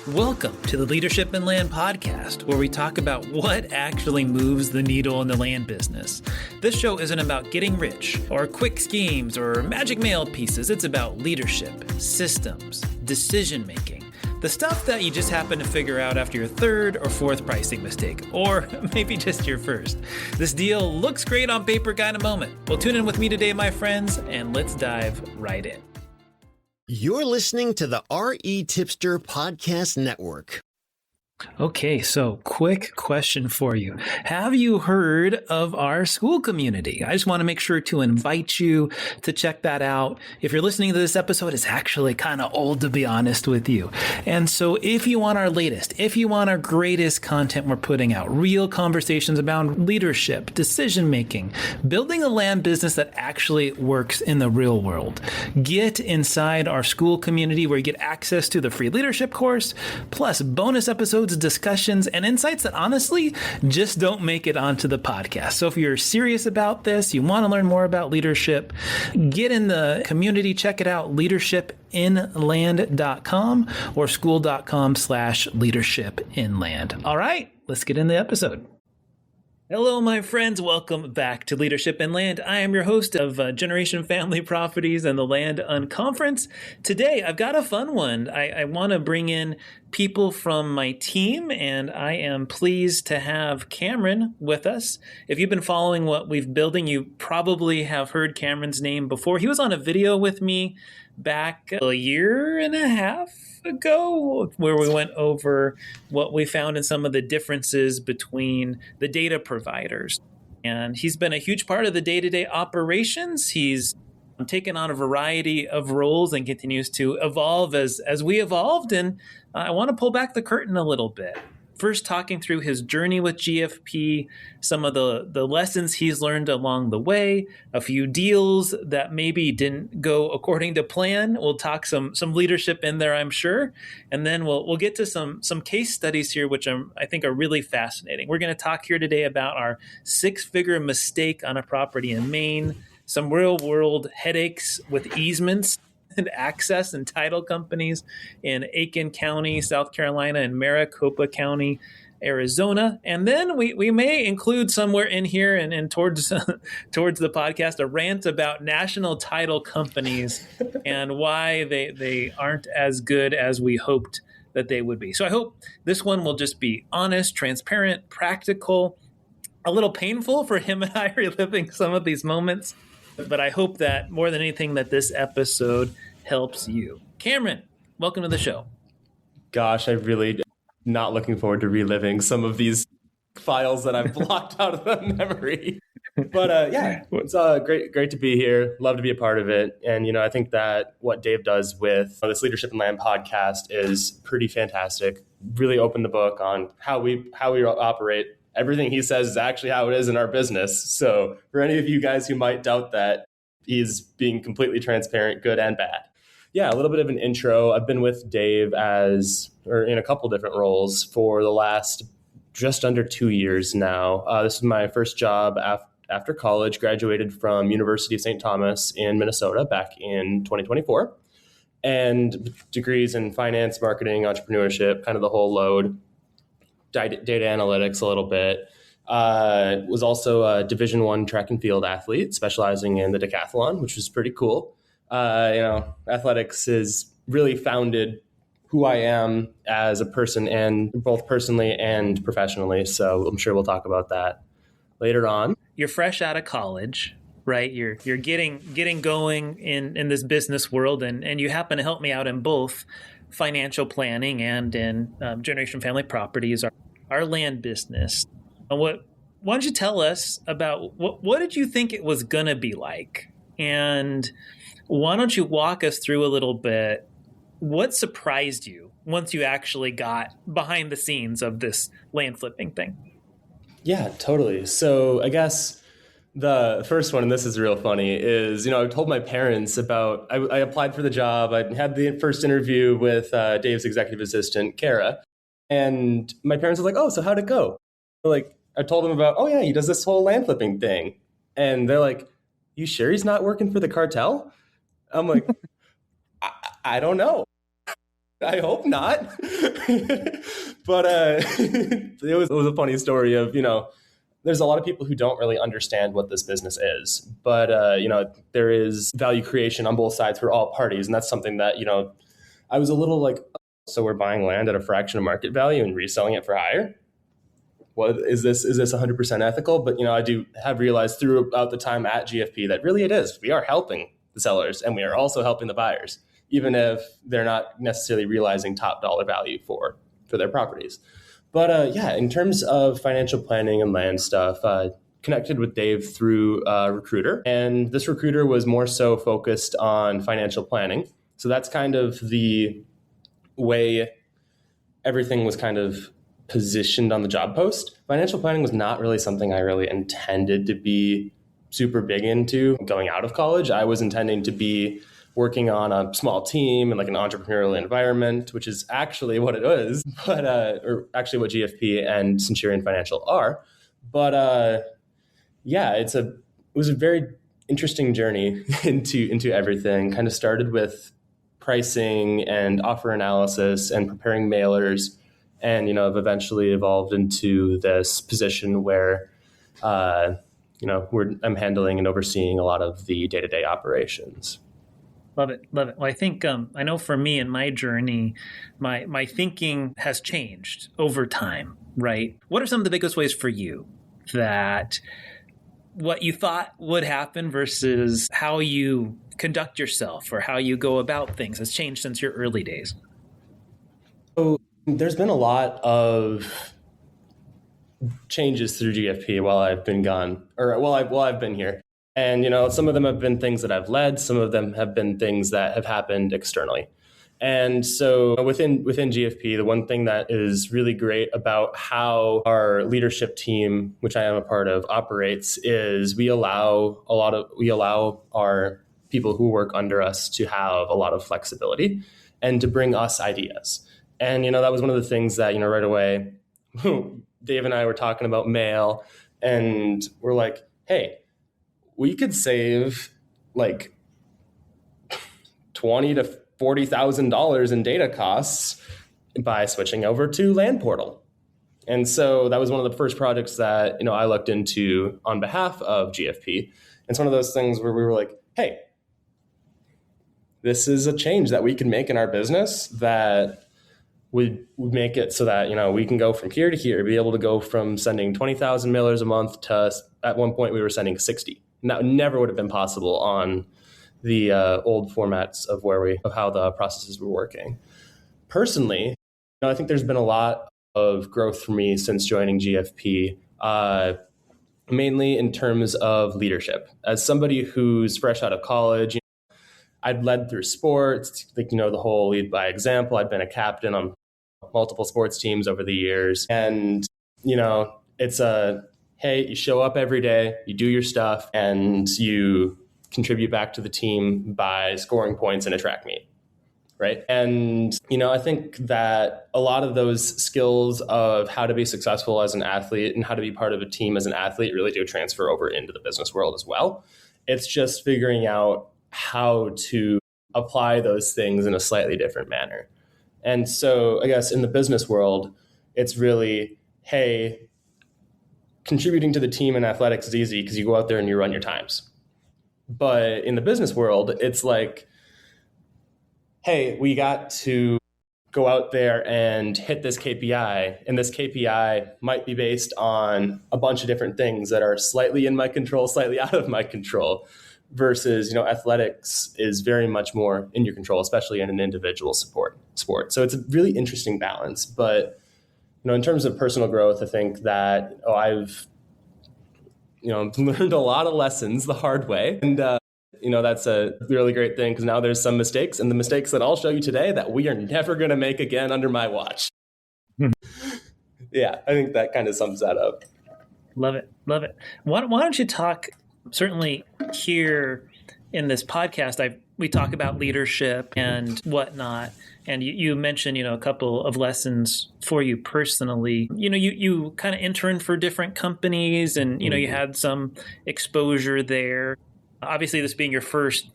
Welcome to the Leadership in Land podcast, where we talk about what actually moves the needle in the land business. This show isn't about getting rich or quick schemes or magic mail pieces. It's about leadership, systems, decision making, the stuff that you just happen to figure out after your third or fourth pricing mistake, or maybe just your first. This deal looks great on paper, got a moment. Well, tune in with me today, my friends, and let's dive right in. You're listening to the RE Tipster Podcast Network. Okay, so quick question for you. Have you heard of our Skool community? I just want to make sure to invite you to check that out. If you're listening to this episode, it's actually kind of old, to be honest with you. And so if you want our latest, if you want our greatest content we're putting out, real conversations about leadership, decision making, building a land business that actually works in the real world, get inside our Skool community where you get access to the free leadership course, plus bonus episodes, discussions, and insights that honestly just don't make it onto the podcast. So if you're serious about this, you want to learn more about leadership, get in the community, check it out, leadershipinland.com or school.com/leadershipinland. All right, let's get in the episode. Hello, my friends. Welcome back to Leadership in Land. I am your host of Generation Family Properties and the Land UnConference. Today, I've got a fun one. I want to bring in people from my team, and I am pleased to have Cameron with us. If you've been following what we've building, you probably have heard Cameron's name before. He was on a video with me back a year and a half ago, where we went over what we found in some of the differences between the data providers. And he's been a huge part of the day-to-day operations. He's taken on a variety of roles and continues to evolve as we evolved. And I want to pull back the curtain a little bit. First, talking through his journey with GFP, some of the lessons he's learned along the way, a few deals that maybe didn't go according to plan. We'll talk some leadership in there, I'm sure. And then we'll get to some case studies here, which I think are really fascinating. We're going to talk here today about our 6-figure mistake on a property in Maine, some real-world headaches with easements and access and title companies in Aiken County, South Carolina, and Maricopa County, Arizona. And then we may include somewhere in here and towards the podcast a rant about national title companies and why they aren't as good as we hoped that they would be. So I hope this one will just be honest, transparent, practical, a little painful for him and I reliving some of these moments. But I hope that more than anything that this episode helps you. Cameron, welcome to the show. Gosh, I really not looking forward to reliving some of these files that I've blocked out of the memory. But yeah, it's great to be here. Love to be a part of it. And, I think that what Dave does with this Leadership in Land podcast is pretty fantastic. Really opened the book on how we operate. Everything he says is actually how it is in our business. So for any of you guys who might doubt that, he's being completely transparent, good and bad. Yeah, a little bit of an intro. I've been with Dave in a couple different roles for the last just under 2 years now. This is my first job after college, graduated from University of St. Thomas in Minnesota back in 2024. And degrees in finance, marketing, entrepreneurship, kind of the whole load. Data analytics a little bit. Was also a Division I track and field athlete, specializing in the decathlon, which was pretty cool. Athletics has really founded who I am as a person, and both personally and professionally. So I'm sure we'll talk about that later on. You're fresh out of college, right? You're getting going in this business world, and you happen to help me out in both financial planning and in Generation Family Properties, our land business. And why don't you tell us about what did you think it was going to be like? And why don't you walk us through a little bit what surprised you once you actually got behind the scenes of this land flipping thing? Yeah, totally. So I guess the first one, and this is real funny, is, I told my parents about, I applied for the job. I had the first interview with Dave's executive assistant, Kara. And my parents were like, oh, so how'd it go? I told them about, oh yeah, he does this whole land flipping thing. And they're like, you sure he's not working for the cartel? I'm like, I don't know. I hope not. But it was a funny story of, there's a lot of people who don't really understand what this business is. But, there is value creation on both sides for all parties. And that's something that, I was a little like, so we're buying land at a fraction of market value and reselling it for higher. What is this 100% ethical? But, I do have realized throughout the time at GFP that really it is. We are helping the sellers and we are also helping the buyers, even if they're not necessarily realizing top dollar value for their properties. But in terms of financial planning and land stuff, connected with Dave through a recruiter. And this recruiter was more so focused on financial planning. So that's kind of the way everything was kind of positioned on the job post. Financial planning was not really something I really intended to be super big into going out of college. I was intending to be working on a small team and like an entrepreneurial environment, which is actually what it is, but or actually what GFP and Centurion Financial are. But it was a very interesting journey into everything. Kind of started with pricing and offer analysis and preparing mailers, and have eventually evolved into this position where I'm handling and overseeing a lot of the day-to-day operations. Love it. Well, I think, I know for me in my journey, my thinking has changed over time, right? What are some of the biggest ways for you that what you thought would happen versus how you conduct yourself or how you go about things has changed since your early days? So there's been a lot of changes through GFP while I've been gone, or while I've been here. And, some of them have been things that I've led. Some of them have been things that have happened externally. And so within GFP, the one thing that is really great about how our leadership team, which I am a part of, operates is we allow our people who work under us to have a lot of flexibility and to bring us ideas. And, that was one of the things that, right away, Dave and I were talking about mail, and we're like, hey, we could save like $20,000 to $40,000 in data costs by switching over to Land Portal. And so that was one of the first projects that, I looked into on behalf of GFP. It's one of those things where we were like, hey, this is a change that we can make in our business that would make it so that, we can go from here to here, be able to go from sending 20,000 mailers a month to, at one point we were sending 60. And that never would have been possible on the old formats of how the processes were working. Personally, I think there's been a lot of growth for me since joining GFP, mainly in terms of leadership. As somebody who's fresh out of college, I'd led through sports, the whole lead by example. I'd been a captain on multiple sports teams over the years. And, it's hey, you show up every day, you do your stuff, and you contribute back to the team by scoring points in a track meet, right? And, I think that a lot of those skills of how to be successful as an athlete and how to be part of a team as an athlete really do transfer over into the business world as well. It's just figuring out how to apply those things in a slightly different manner. And so I guess in the business world, it's really, hey, contributing to the team in athletics is easy because you go out there and you run your times. But in the business world, it's like, hey, we got to go out there and hit this KPI. And this KPI might be based on a bunch of different things that are slightly in my control, slightly out of my control. Versus, athletics is very much more in your control, especially in an individual sport. So it's a really interesting balance. But, in terms of personal growth, I think that I've, learned a lot of lessons the hard way. And, that's a really great thing because now there's some mistakes, and the mistakes that I'll show you today that we are never going to make again under my watch. Yeah, I think that kind of sums that up. Love it. Why don't you talk, certainly here in this podcast, we talk about leadership and whatnot. And you mentioned, a couple of lessons for you personally. You kind of interned for different companies and, you had some exposure there. Obviously, this being your first,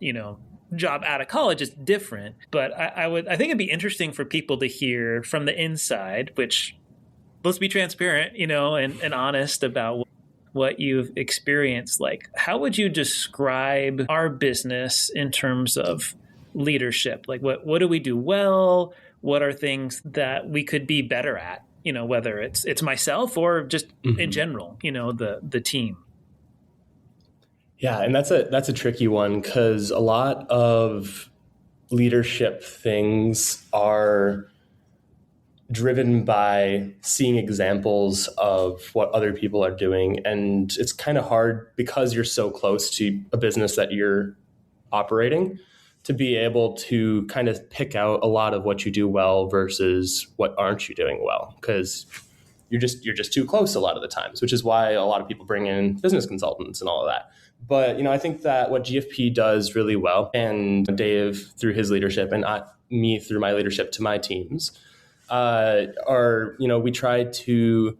job out of college is different. But I think it'd be interesting for people to hear from the inside, which, let's be transparent, and honest about what you've experienced. Like, how would you describe our business in terms of leadership? Like, what do we do well? What are things that we could be better at? Whether it's myself or just in general, the team. Yeah, and that's a tricky one, because a lot of leadership things are driven by seeing examples of what other people are doing. And it's kind of hard, because you're so close to a business that you're operating, to be able to kind of pick out a lot of what you do well versus what aren't you doing well, because you're just too close a lot of the times, which is why a lot of people bring in business consultants and all of that. But, I think that what GFP does really well, and Dave through his leadership and me through my leadership to my teams, we try to,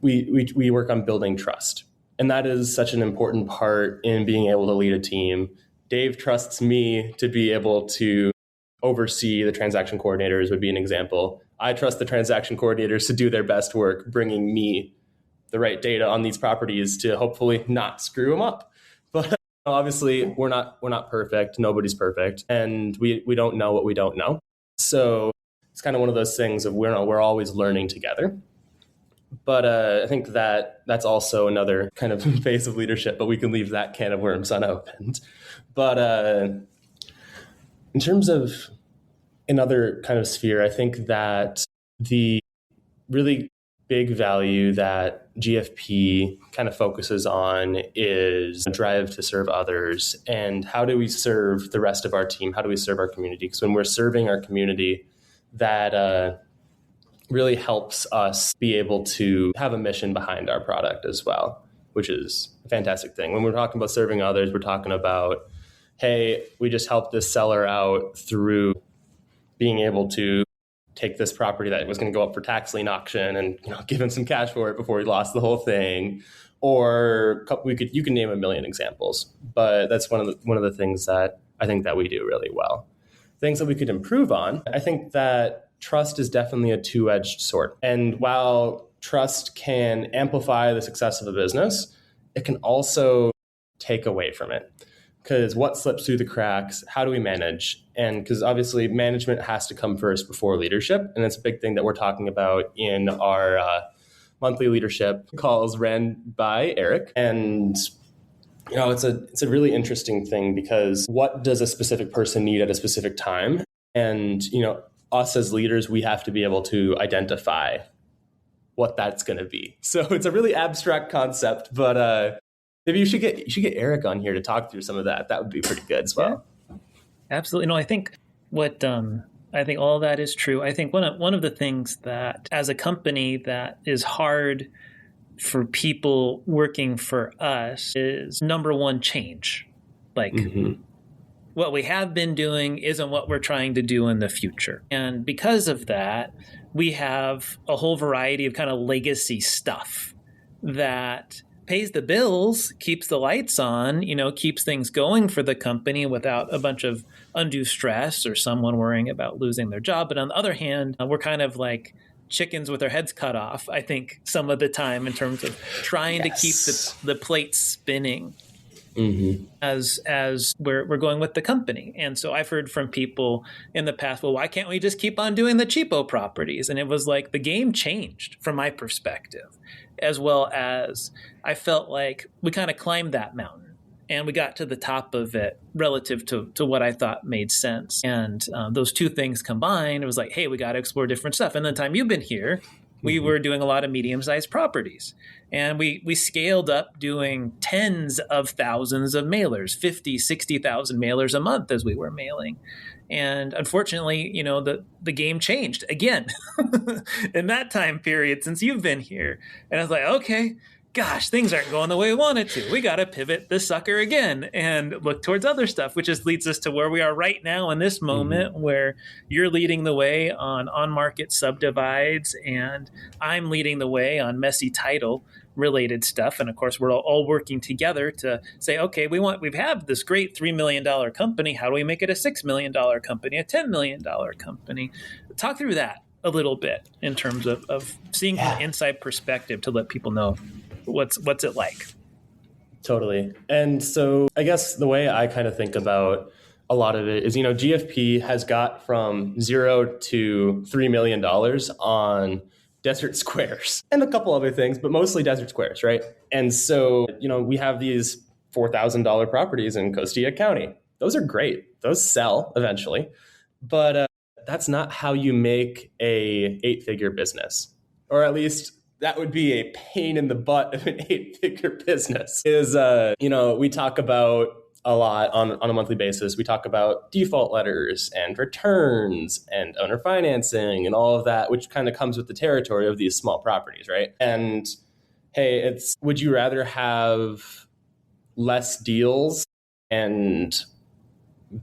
we work on building trust. And that is such an important part in being able to lead a team. Dave trusts me to be able to oversee the transaction coordinators, would be an example. I trust the transaction coordinators to do their best work, bringing me the right data on these properties to hopefully not screw them up. But obviously we're not perfect. Nobody's perfect. And we don't know what we don't know. So it's kind of one of those things of we're always learning together. But I think that that's also another kind of phase of leadership, but we can leave that can of worms unopened. But in terms of another kind of sphere, I think that the really big value that GFP kind of focuses on is a drive to serve others. And how do we serve the rest of our team? How do we serve our community? Because when we're serving our community, that really helps us be able to have a mission behind our product as well, which is a fantastic thing. When we're talking about serving others, we're talking about, hey, we just helped this seller out through being able to take this property that was going to go up for tax lien auction and give him some cash for it before he lost the whole thing. Or you can name a million examples, but that's one of the things that I think that we do really well. Things that we could improve on. I think that trust is definitely a two-edged sword. And while trust can amplify the success of a business, it can also take away from it. Because what slips through the cracks? How do we manage? And because obviously management has to come first before leadership. And it's a big thing that we're talking about in our monthly leadership calls ran by Eric. And it's a really interesting thing, because what does a specific person need at a specific time? And us as leaders, we have to be able to identify what that's going to be. So it's a really abstract concept, but maybe you should get Eric on here to talk through some of that. That would be pretty good as well. Yeah, absolutely. No, I think I think all that is true. I think one of the things that as a company that is hard for people working for us is, number one, change. Like, what we have been doing isn't what we're trying to do in the future. And because of that, we have a whole variety of kind of legacy stuff that pays the bills, keeps the lights on, keeps things going for the company without a bunch of undue stress or someone worrying about losing their job. But on the other hand, we're kind of like chickens with their heads cut off, I think, some of the time, in terms of trying to keep the plate spinning as we're going with the company. And so I've heard from people in the past, well, why can't we just keep on doing the cheapo properties? And it was like the game changed from my perspective, as well as I felt like we kind of climbed that mountain and we got to the top of it relative to what I thought made sense. And those two things combined, it was like, hey, we got to explore different stuff. And the time you've been here, we were doing a lot of medium-sized properties. And we scaled up doing tens of thousands of mailers, 50, 60,000 mailers a month as we were mailing. And unfortunately, the game changed again in that time period since you've been here. And I was like, okay, gosh, things aren't going the way we wanted to. We got to pivot this sucker again and look towards other stuff, which just leads us to where we are right now in this moment where you're leading the way on market subdivides and I'm leading the way on messy title related stuff. And of course, we're all working together to say, okay, we have this great $3 million company. How do we make it a $6 million company, a $10 million company? Talk through that a little bit in terms of seeing from an inside perspective to let people know what's it like. Totally. And so I guess the way I kind of think about a lot of it is, GFP has got from 0 to $3 million on desert squares and a couple other things, but mostly desert squares, right? And so, we have these $4,000 properties in Costilla County. Those are great. Those sell eventually, but that's not how you make a 8-figure business, or at least that would be a pain in the butt of an 8-figure business. We talk about a lot on a monthly basis. We talk about default letters and returns and owner financing and all of that, which kind of comes with the territory of these small properties, right? And hey, would you rather have less deals and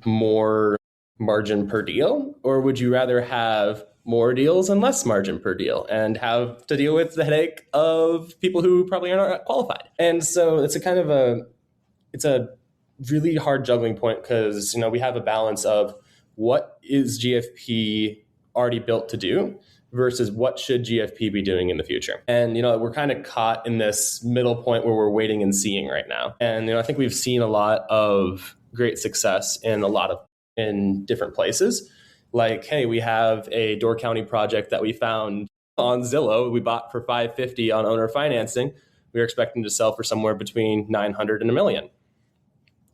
more margin per deal, or would you rather have more deals and less margin per deal and have to deal with the headache of people who probably are not qualified? And so it's a really hard juggling point because, we have a balance of what is GFP already built to do versus what should GFP be doing in the future. And, we're kind of caught in this middle point where we're waiting and seeing right now. And, I think we've seen a lot of great success in different places. Like, hey, we have a Door County project that we found on Zillow. We bought for $550 on owner financing. We were expecting to sell for somewhere between $900 and $1 million.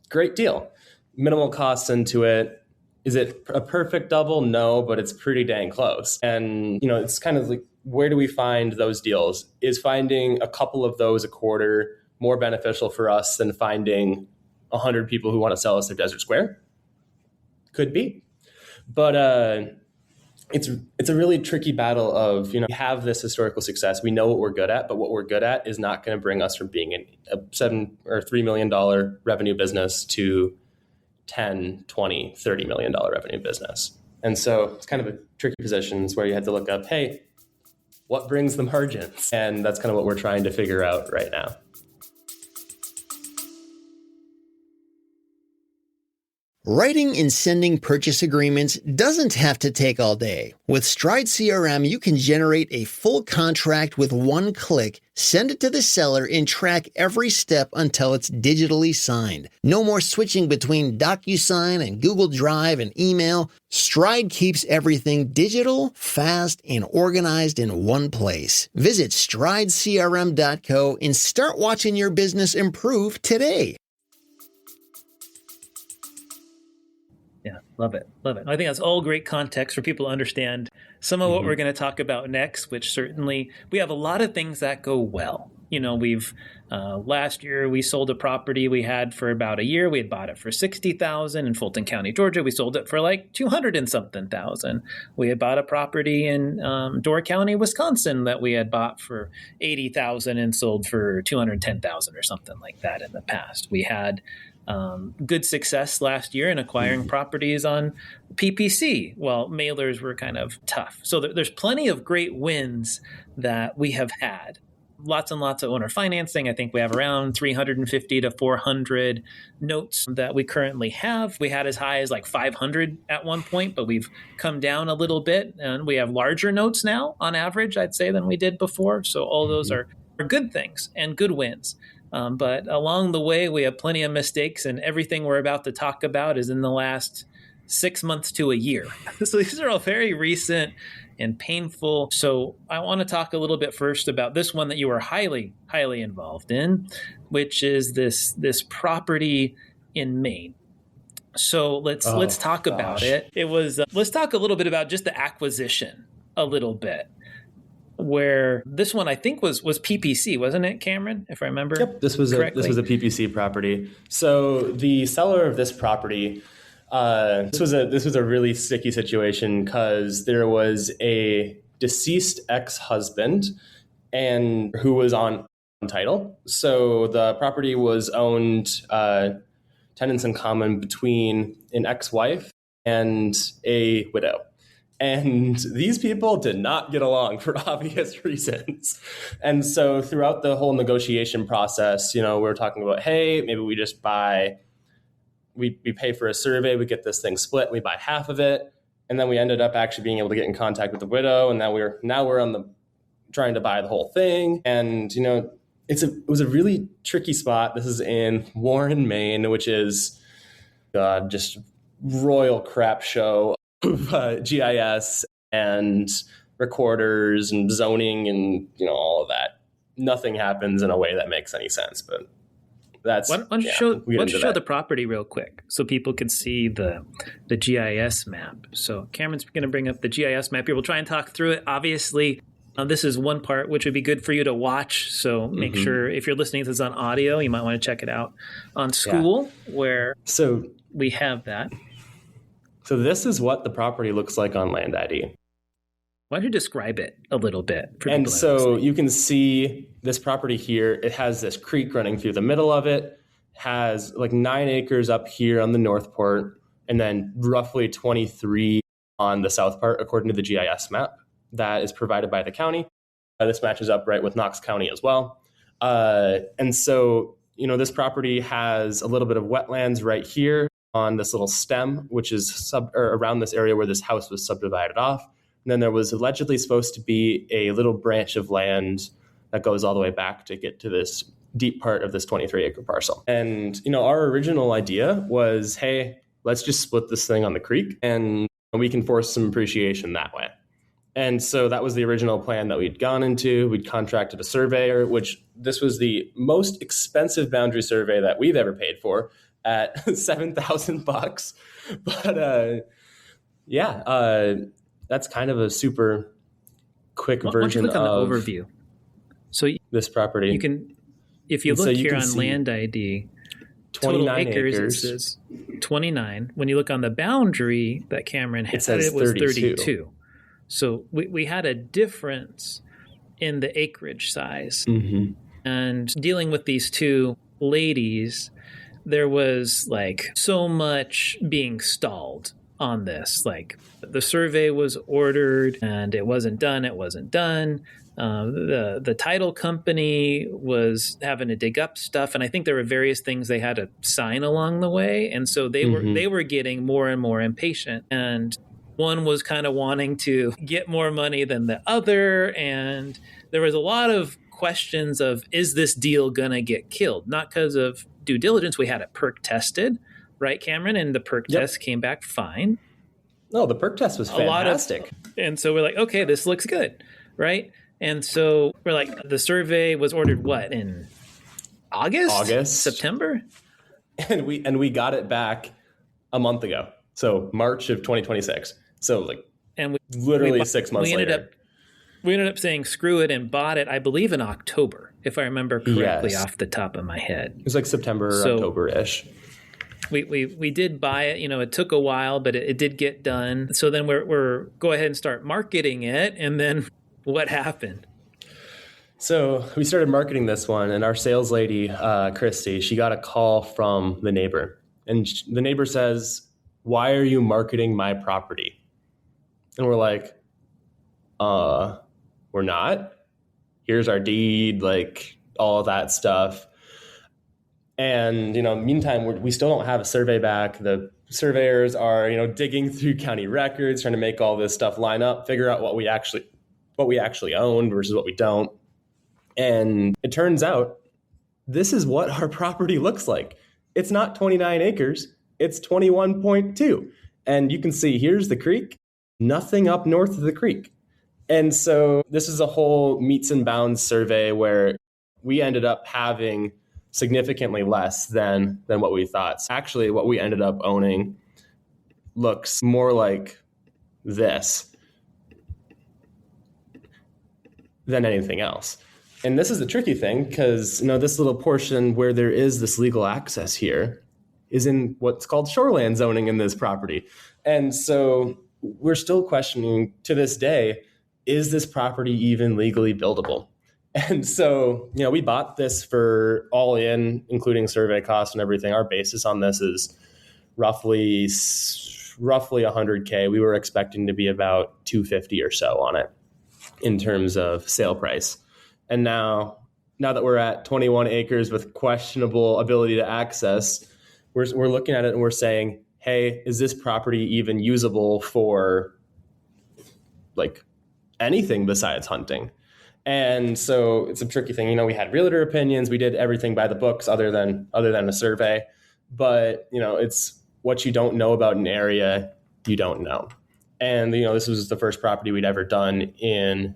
Great deal. Minimal costs into it. Is it a perfect double? No, but it's pretty dang close. And, it's kind of like, where do we find those deals? Is finding a couple of those a quarter more beneficial for us than finding 100 people who want to sell us their desert square? Could be. But it's a really tricky battle of, we have this historical success. We know what we're good at, but what we're good at is not going to bring us from being a $7 or $3 million revenue business to 10, 20, $30 million revenue business. And so it's kind of a tricky positions where you had to look up, hey, what brings the margins? And that's kind of what we're trying to figure out right now. Writing and sending purchase agreements doesn't have to take all day. With Stride CRM, you can generate a full contract with one click, send it to the seller, and track every step until it's digitally signed. No more switching between DocuSign and Google Drive and email. Stride keeps everything digital, fast, and organized in one place. Visit stridecrm.co and start watching your business improve today. Yeah, love it. Love it. I think that's all great context for people to understand some of what we're going to talk about next, which certainly we have a lot of things that go well. We've last year we sold a property we had for about a year. We had bought it for $60,000 in Fulton County, Georgia. We sold it for like $200 and something thousand. We had bought a property in Door County, Wisconsin that we had bought for $80,000 and sold for $210,000 or something like that in the past. We had good success last year in acquiring properties on PPC. Well, mailers were kind of tough. So there's plenty of great wins that we have had. Lots and lots of owner financing. I think we have around 350 to 400 notes that we currently have. We had as high as like 500 at one point, but we've come down a little bit. And we have larger notes now on average, I'd say, than we did before. So all those are good things and good wins. But along the way, we have plenty of mistakes, and everything we're about to talk about is in the last 6 months to a year. So these are all very recent and painful. So I want to talk a little bit first about this one that you were highly, highly involved in, which is this property in Maine. So let's talk about it. It was let's talk a little bit about just the acquisition a little bit. Where this one I think was PPC, wasn't it, Cameron? If I remember. Yep, this was a PPC property. So the seller of this property, this was a really sticky situation because there was a deceased ex-husband and who was on title. So the property was owned tenants in common between an ex-wife and a widow. And these people did not get along for obvious reasons. And so throughout the whole negotiation process, we were talking about, hey, maybe we just we pay for a survey, we get this thing split, we buy half of it. And then we ended up actually being able to get in contact with the widow. And now we're on the trying to buy the whole thing. And, it was a really tricky spot. This is in Warren, Maine, which is just royal crap show of GIS and recorders and zoning and, all of that. Nothing happens in a way that makes any sense, but that's... Why don't you show the property real quick so people can see the GIS map. So Cameron's going to bring up the GIS map here. We'll try and talk through it. Obviously, this is one part which would be good for you to watch. So make sure if you're listening to this on audio, you might want to check it out on Skool, where we have that. So this is what the property looks like on Land ID. Why don't you describe it a little bit? And so you can see this property here. It has this creek running through the middle of it, has like 9 acres up here on the north part, and then roughly 23 on the south part, according to the GIS map that is provided by the county. This matches up right with Knox County as well. And so, this property has a little bit of wetlands right here on this little stem, which is around this area where this house was subdivided off. And then there was allegedly supposed to be a little branch of land that goes all the way back to get to this deep part of this 23-acre parcel. And, our original idea was, hey, let's just split this thing on the creek and we can force some appreciation that way. And so that was the original plan that we'd gone into. We'd contracted a surveyor, which this was the most expensive boundary survey that we've ever paid for at $7,000. But that's kind of a super quick version click on of the overview. So this property. You can, if you look here on Land ID, 29 total acres, acres. It says 29. When you look on the boundary that Cameron had, it was 32. So we had a difference in the acreage size. Mm-hmm. And dealing with these two ladies, there was like so much being stalled on this. Like the survey was ordered and it wasn't done. The title company was having to dig up stuff, and I think there were various things they had to sign along the way. And so they were getting more and more impatient, and one was kind of wanting to get more money than the other. And there was a lot of questions of, is this deal going to get killed? Not because of due diligence. We had it perk tested, right, Cameron? And the perk test came back fine. No, the perk test was fantastic. And so we're like, okay, this looks good, right? And so we're like, the survey was ordered in August, September? And we got it back a month ago. So March of 2026. So literally 6 months later. We ended up saying screw it and bought it, I believe, in October, if I remember correctly off the top of my head. It was like September, October-ish. We did buy it. It took a while, but it did get done. So then we're go ahead and start marketing it. And then what happened? So we started marketing this one, and our sales lady, Christy, she got a call from the neighbor. And the neighbor says, "Why are you marketing my property?" And we're like, we're not. Here's our deed, all of that stuff. And, meantime, we still don't have a survey back. The surveyors are, digging through county records, trying to make all this stuff line up, figure out what we actually own versus what we don't. And it turns out this is what our property looks like. It's not 29 acres. It's 21.2. And you can see here's the creek, nothing up north of the creek. And so this is a whole meets and bounds survey where we ended up having significantly less than what we thought. So actually, what we ended up owning looks more like this than anything else. And this is the tricky thing because, this little portion where there is this legal access here is in what's called shoreland zoning in this property. And so we're still questioning to this day, is this property even legally buildable? And so, we bought this for all in, including survey costs and everything. Our basis on this is roughly 100K. We were expecting to be about 250 or so on it in terms of sale price. And now that we're at 21 acres with questionable ability to access, we're looking at it and we're saying, hey, is this property even usable for like anything besides hunting? And so it's a tricky thing. We had realtor opinions. We did everything by the books other than a survey. But, it's what you don't know about an area, you don't know. And, this was the first property we'd ever done in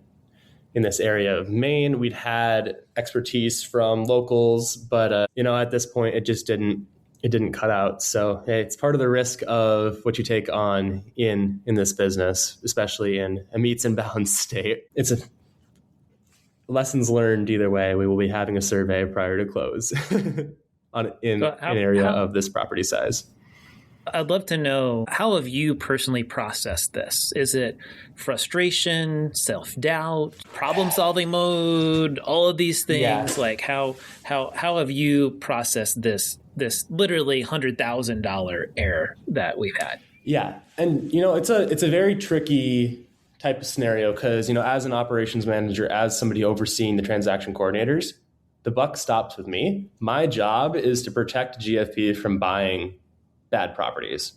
this area of Maine. We'd had expertise from locals, but, at this point, it just didn't cut out. So hey, it's part of the risk of what you take on in this business, especially in a meets and bounds state. It's a lessons learned either way. We will be having a survey prior to close in an area of this property size. I'd love to know, how have you personally processed this? Is it frustration, self-doubt, problem-solving mode, all of these things? Yeah. Like how have you processed this literally $100,000 error that we've had? Yeah. And, it's a very tricky type of scenario because, as an operations manager, as somebody overseeing the transaction coordinators, the buck stops with me. My job is to protect GFP from buying bad properties.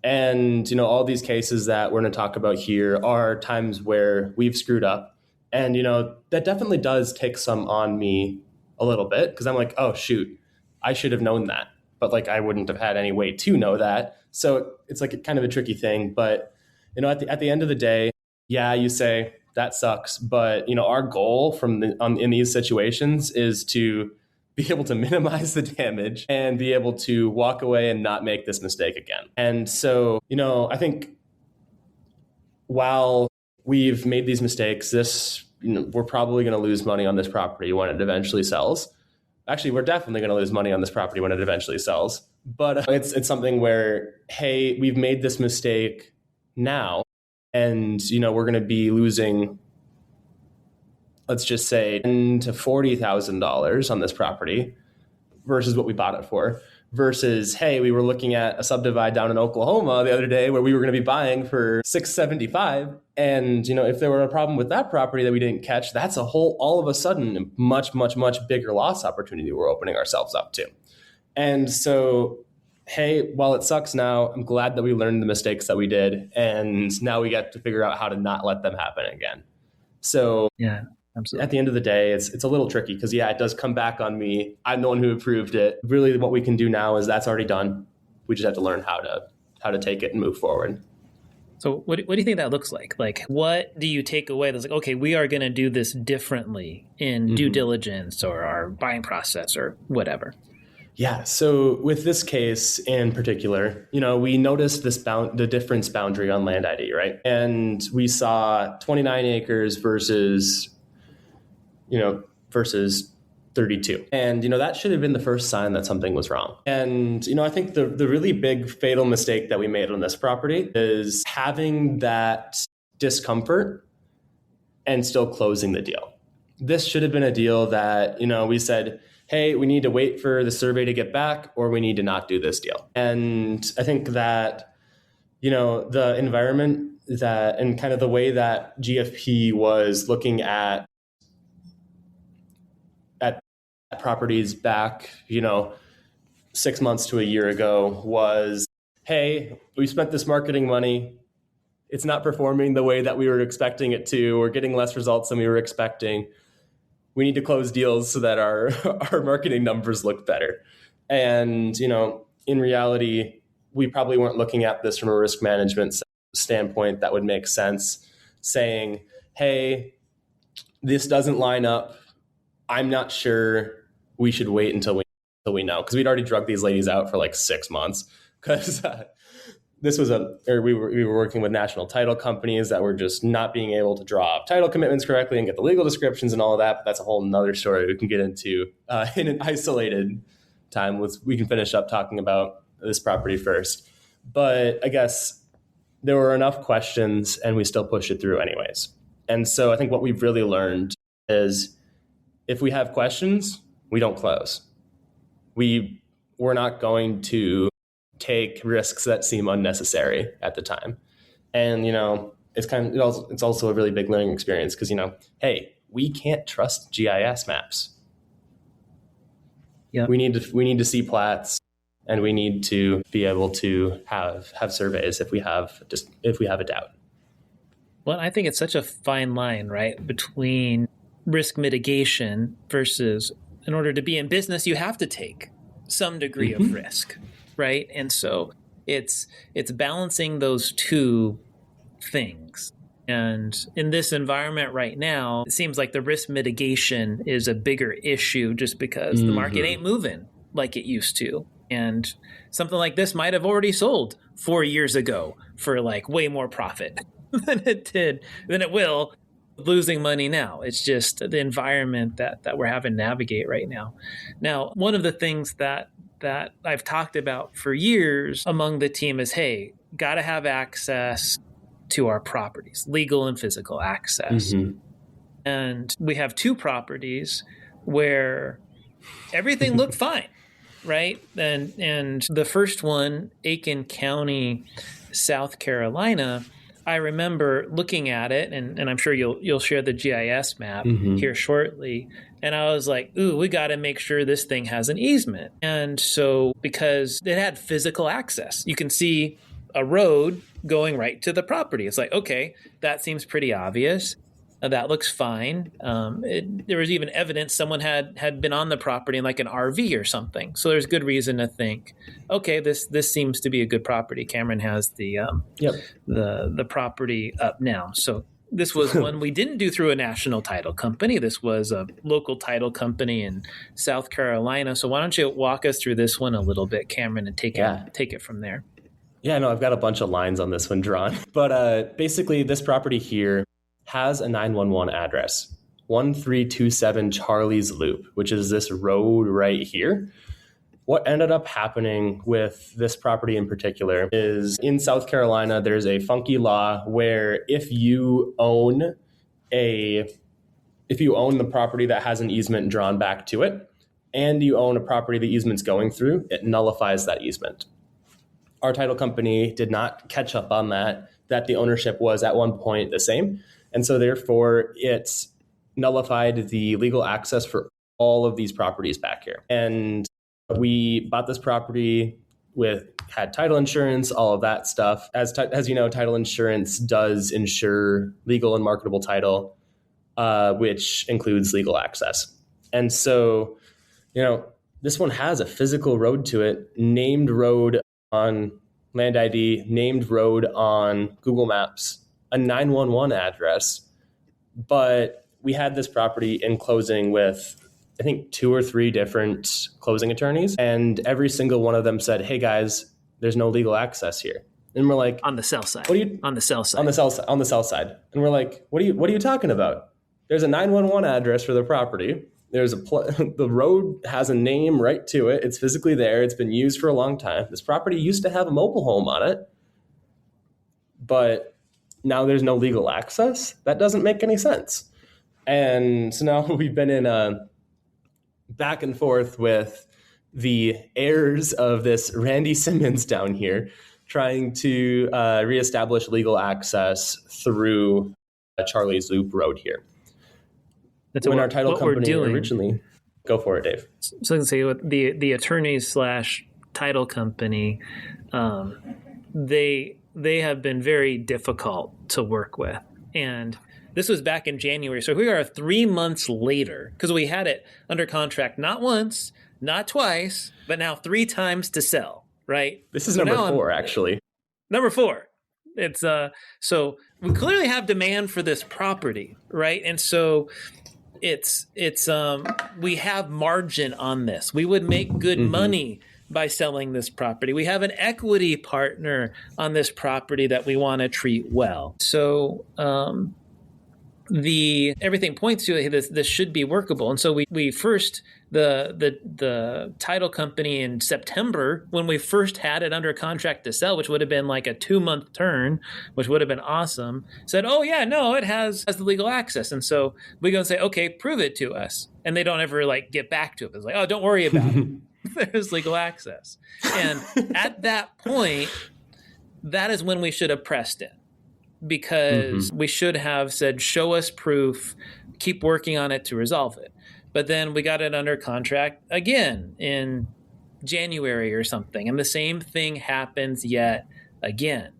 And, all these cases that we're going to talk about here are times where we've screwed up. And, that definitely does take some on me a little bit because I'm like, oh, shoot, I should have known that. But I wouldn't have had any way to know that. So it's kind of a tricky thing. But, at the end of the day, yeah, you say that sucks. But, our goal in these situations is to be able to minimize the damage and be able to walk away and not make this mistake again. And so, I think while we've made these mistakes, we're probably going to lose money on this property when it eventually sells. Actually, we're definitely going to lose money on this property when it eventually sells. But it's something where, hey, we've made this mistake now, and we're going to be losing, let's just say, $10,000 to $40,000 on this property versus what we bought it for. Versus, hey, we were looking at a subdivide down in Oklahoma the other day where we were going to be buying for $675. And, if there were a problem with that property that we didn't catch, that's all of a sudden, a much, much, much bigger loss opportunity we're opening ourselves up to. And so, hey, while it sucks now, I'm glad that we learned the mistakes that we did. And now we get to figure out how to not let them happen again. So yeah. Absolutely. At the end of the day, it's a little tricky because, yeah, it does come back on me. I'm the one who approved it. Really, what we can do now is that's already done. We just have to learn how to take it and move forward. So what do you think that looks like? Like, what do you take away that's like, okay, we are going to do this differently in due diligence or our buying process or whatever? Yeah. So with this case in particular, we noticed the difference boundary on land ID, right? And we saw 29 acres versus 32. And, that should have been the first sign that something was wrong. And, I think the really big fatal mistake that we made on this property is having that discomfort and still closing the deal. This should have been a deal that, we said, hey, we need to wait for the survey to get back or we need to not do this deal. And I think that, the environment that and kind of the way that GFP was looking at properties back, 6 months to a year ago was, hey, we spent this marketing money. It's not performing the way that we were expecting it to. We're getting less results than we were expecting. We need to close deals so that our marketing numbers look better. And, in reality, we probably weren't looking at this from a risk management standpoint that would make sense, saying, hey, this doesn't line up. I'm not sure we should wait until we know, because we'd already drug these ladies out for 6 months because we were working with national title companies that were just not being able to draw up title commitments correctly and get the legal descriptions and all of that. But that's a whole nother story we can get into in an isolated time. We can finish up talking about this property first. But I guess there were enough questions and we still pushed it through anyways. And so I think what we've really learned is, if we have questions, we don't close. We're not going to take risks that seem unnecessary at the time. And, it's also a really big learning experience because, hey, we can't trust GIS maps. Yep. We need to see plats, and we need to be able to have surveys if we have a doubt. Well, I think it's such a fine line, right, between risk mitigation versus, in order to be in business, you have to take some degree of risk, right? And so it's balancing those two things. And in this environment right now, it seems like the risk mitigation is a bigger issue just because the market ain't moving like it used to. And something like this might have already sold 4 years ago for like way more profit than it will, losing money now. It's just the environment that we're having to navigate right now. Now, one of the things that I've talked about for years among the team is, hey, got to have access to our properties, legal and physical access. And we have 2 properties where everything looked fine, right? And the first one, Aiken County, South Carolina, I remember looking at it, and I'm sure you'll share the GIS map here shortly. And I was like, ooh, we got to make sure this thing has an easement. And so because it had physical access, you can see a road going right to the property. It's like, okay, that seems pretty obvious. That looks fine. There was even evidence someone had been on the property in like an RV or something. So there's good reason to think, okay, this seems to be a good property. Cameron has the property up now. So this was one we didn't do through a national title company. This was a local title company in South Carolina. So why don't you walk us through this one a little bit, Cameron, and take it from there. Yeah, no, I've got a bunch of lines on this one drawn. But basically, this property here has a 911 address, 1327 Charlie's Loop, which is this road right here. What ended up happening with this property in particular is in South Carolina, there's a funky law where if you own the property that has an easement drawn back to it, and you own a property the easement's going through, it nullifies that easement. Our title company did not catch up on that the ownership was at one point the same. And so therefore it's nullified the legal access for all of these properties back here. And we bought this property had title insurance, all of that stuff. As you know, title insurance does insure legal and marketable title, which includes legal access. And so, this one has a physical road to it, named road on Land ID, named road on Google Maps, a 911 address. But we had this property in closing with, I think, 2 or 3 different closing attorneys. And every single one of them said, hey guys, there's no legal access here. And we're like, on the sell side. On the sell side. And we're like, what are you talking about? There's a 911 address for the property. There's the road has a name right to it. It's physically there. It's been used for a long time. This property used to have a mobile home on it, but now there's no legal access. That doesn't make any sense. And so now we've been in a back and forth with the heirs of this Randy Simmons down here, trying to reestablish legal access through Charlie's Loop Road here. That's when our title company originally, go for it, Dave. So I can say with the attorneys / title company, they have been very difficult to work with. And this was back in January. So we are 3 months later, because we had it under contract not once, not twice, but now 3 times to sell, right? This is number 4, actually. Number 4. It's so we clearly have demand for this property, right? And so it's we have margin on this. We would make good money by selling this property. We have an equity partner on this property that we want to treat well. So everything points to, hey, this should be workable. And so we first, the title company in September, when we first had it under contract to sell, which would have been like a 2-month turn, which would have been awesome, said, oh yeah, no, it has the legal access. And so we go and say, okay, prove it to us. And they don't ever like get back to it. It's like, oh, don't worry about it. There's legal access. And at that point, that is when we should have pressed it. Because we should have said, show us proof, keep working on it to resolve it. But then we got it under contract again in January or something. And the same thing happens yet again.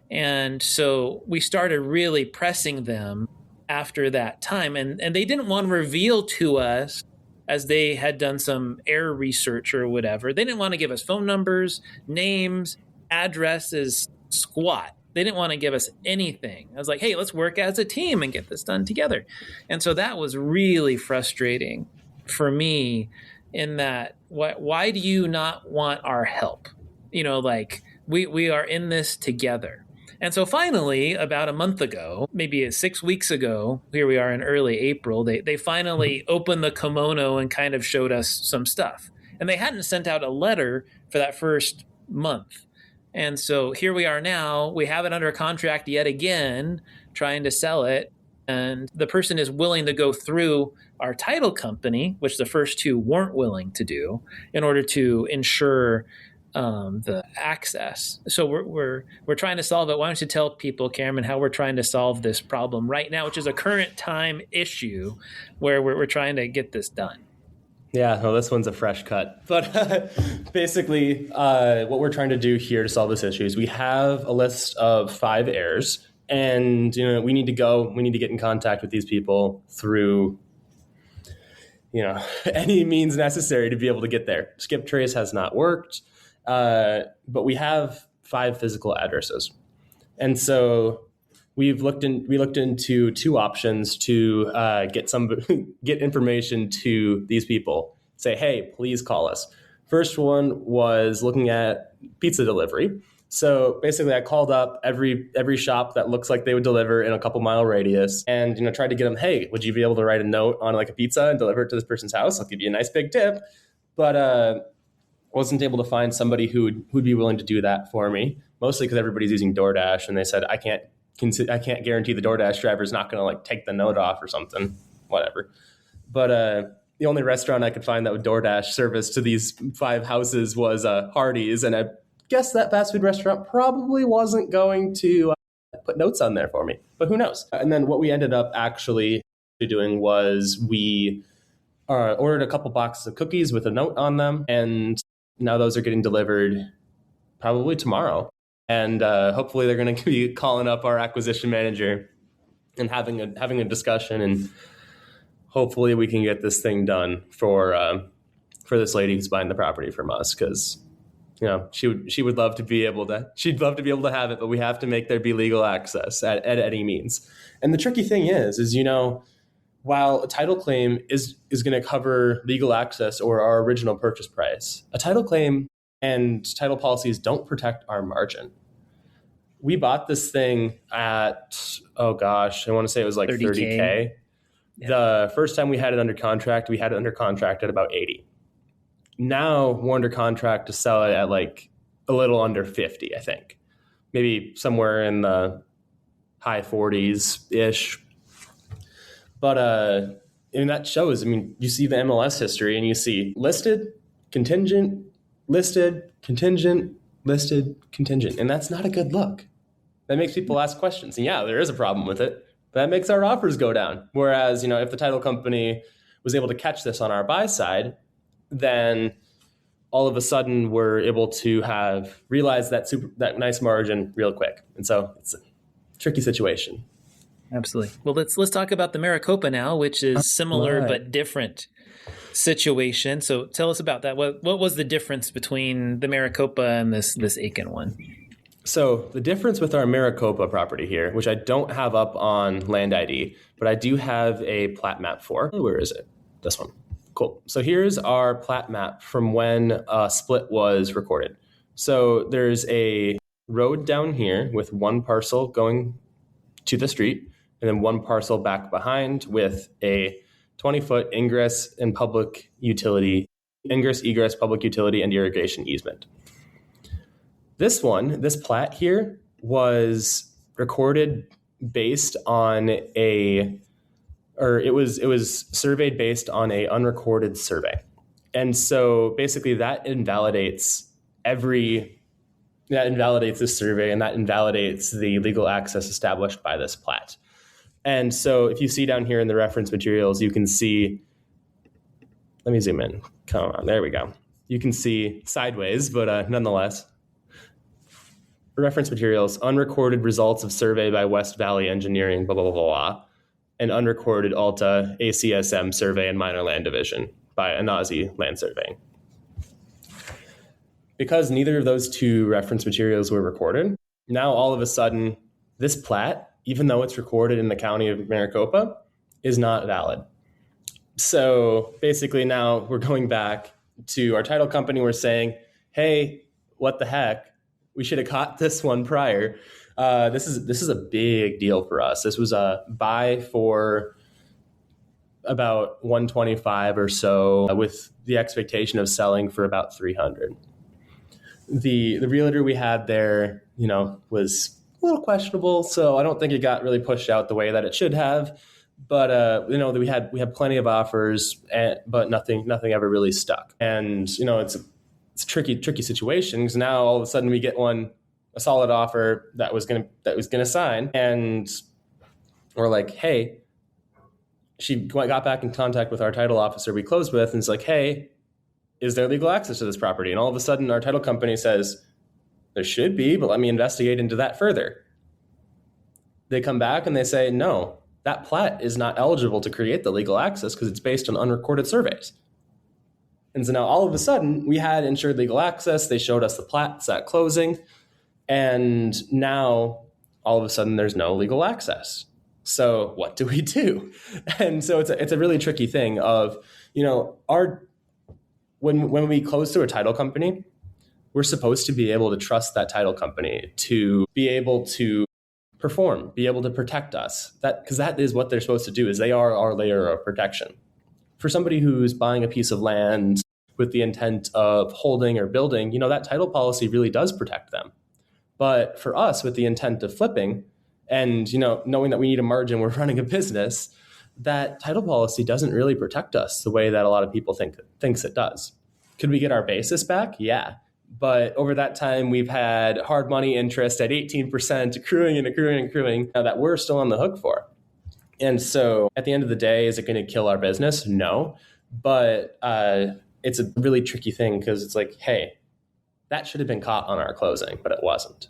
And so we started really pressing them after that time. And they didn't want to reveal to us, as they had done some error research or whatever, they didn't want to give us phone numbers, names, addresses, squat. They didn't want to give us anything. I was like, hey, let's work as a team and get this done together. And so that was really frustrating for me, in that, why do you not want our help? Like we are in this together. And so finally, about a month ago, maybe 6 weeks ago, here we are in early April, they finally opened the kimono and kind of showed us some stuff. And they hadn't sent out a letter for that first month. And so here we are now. We have it under contract yet again, trying to sell it. And the person is willing to go through our title company, which the first two weren't willing to do, in order to ensure the access. So we're trying to solve it. Why don't you tell people, Cameron, how we're trying to solve this problem right now, which is a current time issue where we're trying to get this done? Yeah, no, this one's a fresh cut. But basically, what we're trying to do here to solve this issue is we have a list of 5 heirs, and we need to get in contact with these people through any means necessary to be able to get there. Skip trace has not worked, but we have 5 physical addresses, and so we looked into 2 options to get information to these people. Say, hey, please call us. First one was looking at pizza delivery. So basically, I called up every shop that looks like they would deliver in a couple mile radius, and tried to get them. Hey, would you be able to write a note on like a pizza and deliver it to this person's house? I'll give you a nice big tip. But wasn't able to find somebody who'd be willing to do that for me. Mostly because everybody's using DoorDash, and they said I can't guarantee the DoorDash driver is not going to like take the note off or something, whatever. But the only restaurant I could find that would DoorDash service to these 5 houses was Hardee's, and I guess that fast food restaurant probably wasn't going to put notes on there for me, but who knows? And then what we ended up actually doing was we ordered a couple boxes of cookies with a note on them, and now those are getting delivered probably tomorrow. And hopefully they're going to be calling up our acquisition manager and having a discussion, and hopefully we can get this thing done for this lady who's buying the property from us, because she would love to be able to have it, but we have to make there be legal access at any means. And the tricky thing is while a title claim is going to cover legal access or our original purchase price, a title claim and title policies don't protect our margin. We bought this thing at, I want to say it was like 30K. Yeah. The first time we had it under contract, we had it under contract at about 80. Now we're under contract to sell it at like a little under 50, I think. Maybe somewhere in the high 40s-ish. But and that shows, you see the MLS history and you see listed, contingent, listed, contingent, listed, contingent. And that's not a good look. That makes people ask questions. And yeah, there is a problem with it. But that makes our offers go down. Whereas, if the title company was able to catch this on our buy side, then all of a sudden we're able to have realized that nice margin real quick. And so it's a tricky situation. Absolutely. Well, let's talk about the Maricopa now, which is similar but different situation. So tell us about that. What was the difference between the Maricopa and this Aiken one? So the difference with our Maricopa property here, which I don't have up on Land ID, but I do have a plat map for. Where is it? This one. Cool. So here's our plat map from when a split was recorded. So there's a road down here with one parcel going to the street, and then one parcel back behind with a 20-foot ingress, egress, public utility, and irrigation easement. This plat here was recorded based on it was surveyed based on a unrecorded survey. And so basically that invalidates this survey, and that invalidates the legal access established by this plat. And so if you see down here in the reference materials, you can see, let me zoom in. Come on, there we go. You can see sideways, but nonetheless, reference materials, unrecorded results of survey by West Valley Engineering, blah, blah, blah, blah, and unrecorded Alta ACSM survey and minor land division by Anazi Land Surveying. Because neither of those two reference materials were recorded, now all of a sudden, this plat, even though it's recorded in the county of Maricopa, is not valid. So basically now we're going back to our title company. We're saying, hey, what the heck? We should have caught this one prior. This is a big deal for us. This was a buy for about 125 or so, with the expectation of selling for about 300. The realtor we had there, was a little questionable, so I don't think it got really pushed out the way that it should have. But we had plenty of offers, but nothing ever really stuck. And it's a tricky situation, because now all of a sudden we get a solid offer that was gonna sign, and we're like, hey, she got back in contact with our title officer we closed with, and it's like, hey, is there legal access to this property? And all of a sudden our title company says, there should be, but let me investigate into that further. They come back and they say, no, that plat is not eligible to create the legal access because it's based on unrecorded surveys. And so now all of a sudden we had insured legal access. They showed us the plats at closing. And now all of a sudden there's no legal access. So what do we do? And so it's a really tricky thing of, when we close to a title company, we're supposed to be able to trust that title company to be able to perform, be able to protect us. Because that is what they're supposed to do, is they are our layer of protection. For somebody who's buying a piece of land with the intent of holding or building, that title policy really does protect them. But for us, with the intent of flipping and, knowing that we need a margin, we're running a business, that title policy doesn't really protect us the way that a lot of people thinks it does. Could we get our basis back? Yeah. But over that time, we've had hard money interest at 18%, accruing that we're still on the hook for. And so at the end of the day, is it going to kill our business? No. But it's a really tricky thing, because it's like, hey, that should have been caught on our closing, but it wasn't.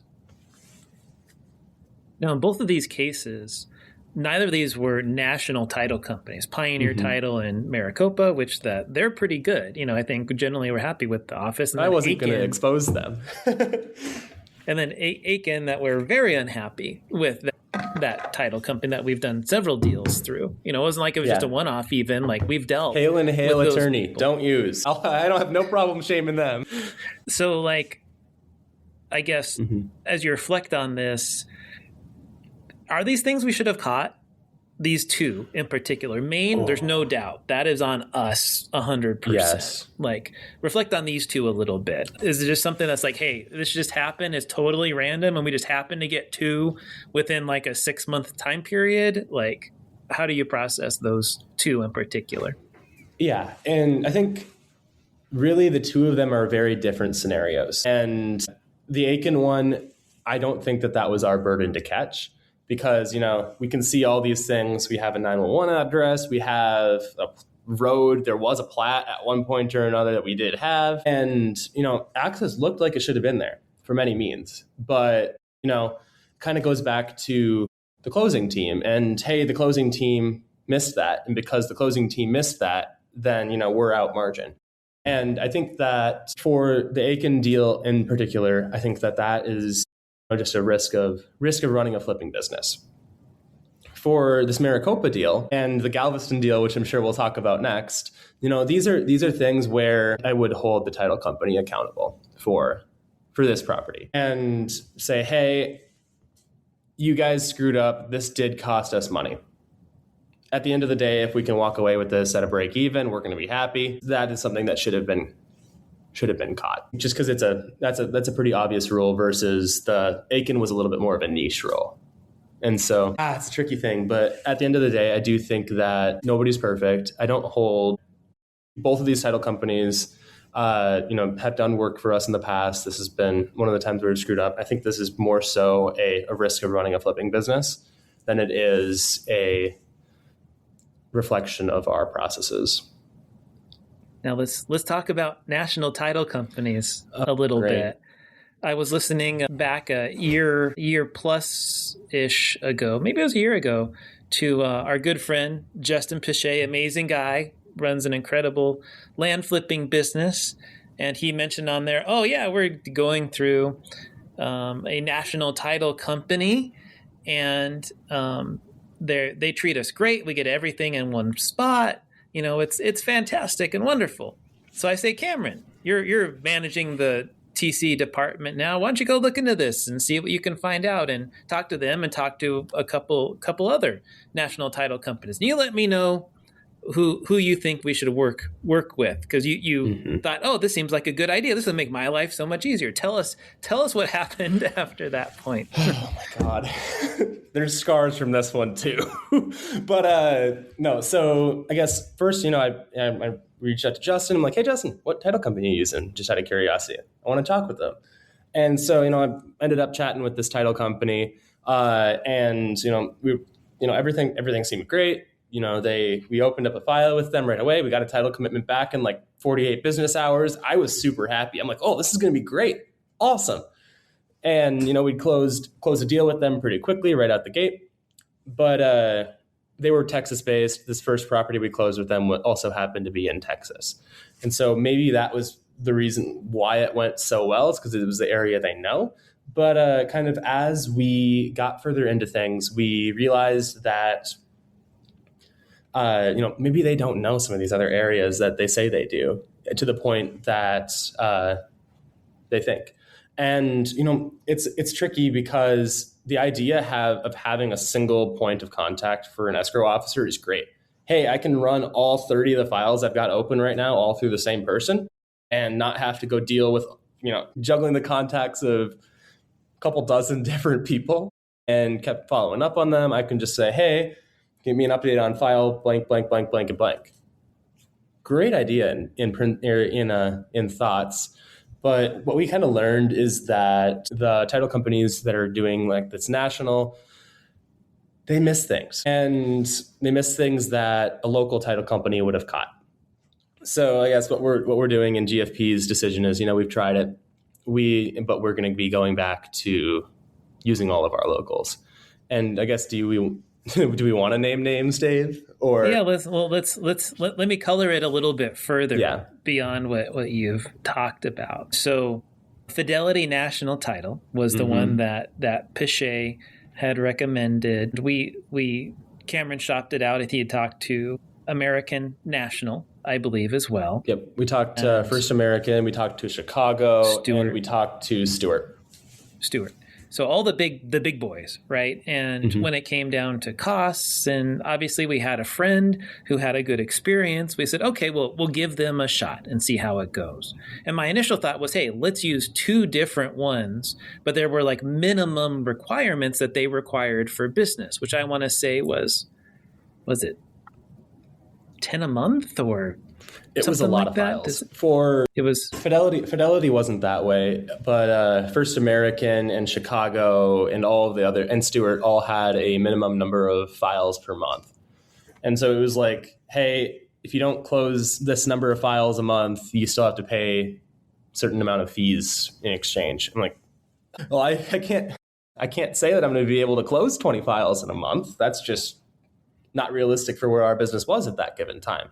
Now, in both of these cases, neither of these were national title companies. Pioneer Title and Maricopa, which they're pretty good. I think generally we're happy with the office. And I wasn't going to expose them. And then Aiken, that we're very unhappy with that title company that we've done several deals through. It wasn't like it was just a one-off even. Like, we've dealt Hail and Hail with attorney. Don't use. I don't have no problem shaming them. So, I guess as you reflect on this, are these things we should have caught? These two in particular. Maine, there's no doubt. That is on us 100%. Yes. Reflect on these two a little bit. Is it just something that's like, hey, this just happened, it's totally random, and we just happen to get two within a 6-month time period? How do you process those two in particular? Yeah, and I think really the two of them are very different scenarios. And the Aiken one, I don't think that was our burden to catch. Because, we can see all these things. We have a 911 address. We have a road. There was a plat at one point or another that we did have. And, access looked like it should have been there for many means. But, kind of goes back to the closing team. And, hey, the closing team missed that. And because the closing team missed that, then, we're out margin. And I think that for the Aiken deal in particular, I think that is just a risk of running a flipping business. For this Maricopa deal and the Galveston deal, which I'm sure we'll talk about next, these are things where I would hold the title company accountable for this property and say, hey, you guys screwed up. This did cost us money. At the end of the day, if we can walk away with this at a break even, we're going to be happy. That is something that should have been caught. Just because that's a pretty obvious rule versus the Aiken was a little bit more of a niche rule. And so it's a tricky thing. But at the end of the day, I do think that nobody's perfect. I don't hold both of these title companies, have done work for us in the past. This has been one of the times where we've screwed up. I think this is more so a risk of running a flipping business than it is a reflection of our processes. Now let's talk about national title companies a little bit. I was listening back a year plus ish ago, maybe it was a year ago, to our good friend Justin Pichet, amazing guy, runs an incredible land flipping business, and he mentioned on there, oh yeah, we're going through a national title company, and they treat us great. We get everything in one spot. It's fantastic and wonderful. So I say, Cameron, you're managing the TC department now. Why don't you go look into this and see what you can find out, and talk to them and talk to a couple other national title companies. And you let me know who you think we should work with, because you thought, oh, this seems like a good idea. This will make my life so much easier. Tell us what happened after that point. Oh my God. There's scars from this one too. But no, so I guess first, I reached out to Justin. I'm like, hey, Justin, what title company are you using? Just out of curiosity. I want to talk with them. And so, I ended up chatting with this title company, and everything seemed great. We opened up a file with them right away. We got a title commitment back in like 48 business hours. I was super happy. I'm like, oh, this is going to be great. Awesome. And, we closed a deal with them pretty quickly right out the gate. But they were Texas based. This first property we closed with them also happened to be in Texas. And so maybe that was the reason why it went so well. It's because it was the area they know. But kind of as we got further into things, we realized that maybe they don't know some of these other areas that they say they do, to the point that they think. And, it's tricky because the idea of having a single point of contact for an escrow officer is great. Hey, I can run all 30 of the files I've got open right now all through the same person and not have to go deal with, juggling the contacts of a couple dozen different people, and kept following up on them. I can just say, hey, give me an update on file blank, blank, blank, blank, and blank. Great idea in thoughts. But what we kind of learned is that the title companies that are doing like this national, they miss things. And they miss things that a local title company would have caught. So I guess what we're doing in GFP's decision is, we've tried it. But we're going to be going back to using all of our locals. And I guess do we want to name names, Dave? Or yeah, let me color it a little bit further beyond what you've talked about. So Fidelity National Title was the one that Pichet had recommended. Cameron shopped it out. He had talked to American National, I believe, as well. Yep. We talked to First American, we talked to Chicago, and we talked to Stewart. So all the big boys, right? And when it came down to costs, and obviously we had a friend who had a good experience, we said, okay, well, we'll give them a shot and see how it goes. And my initial thought was, hey, let's use two different ones, but there were like minimum requirements that they required for business, which I want to say was it 10 a month or it was a lot of files. Fidelity wasn't that way, but First American and Chicago and all of the other, and Stewart all had a minimum number of files per month. And so it was like, hey, if you don't close this number of files a month, you still have to pay a certain amount of fees in exchange. I'm like, well, I can't say that I'm going to be able to close 20 files in a month. That's just not realistic for where our business was at that given time.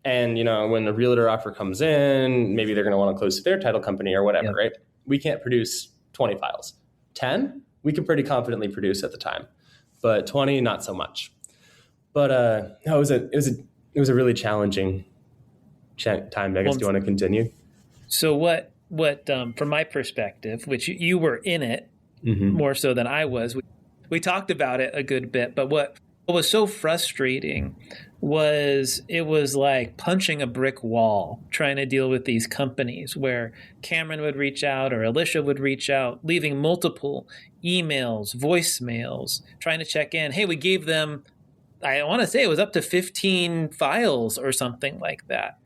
And, when a realtor offer comes in, maybe they're going to want to close to their title company or whatever, right? We can't produce 20 files. 10, we could pretty confidently produce at the time, but 20, not so much. But no, it was a really challenging time. I guess, do you want to continue? So what from my perspective, which you were in it more so than I was, we talked about it a good bit, but what was so frustrating was it was like punching a brick wall trying to deal with these companies where Cameron would reach out or Alicia would reach out, leaving multiple emails, voicemails, trying to check in. Hey, we gave them, I want to say it was up to 15 files or something like that.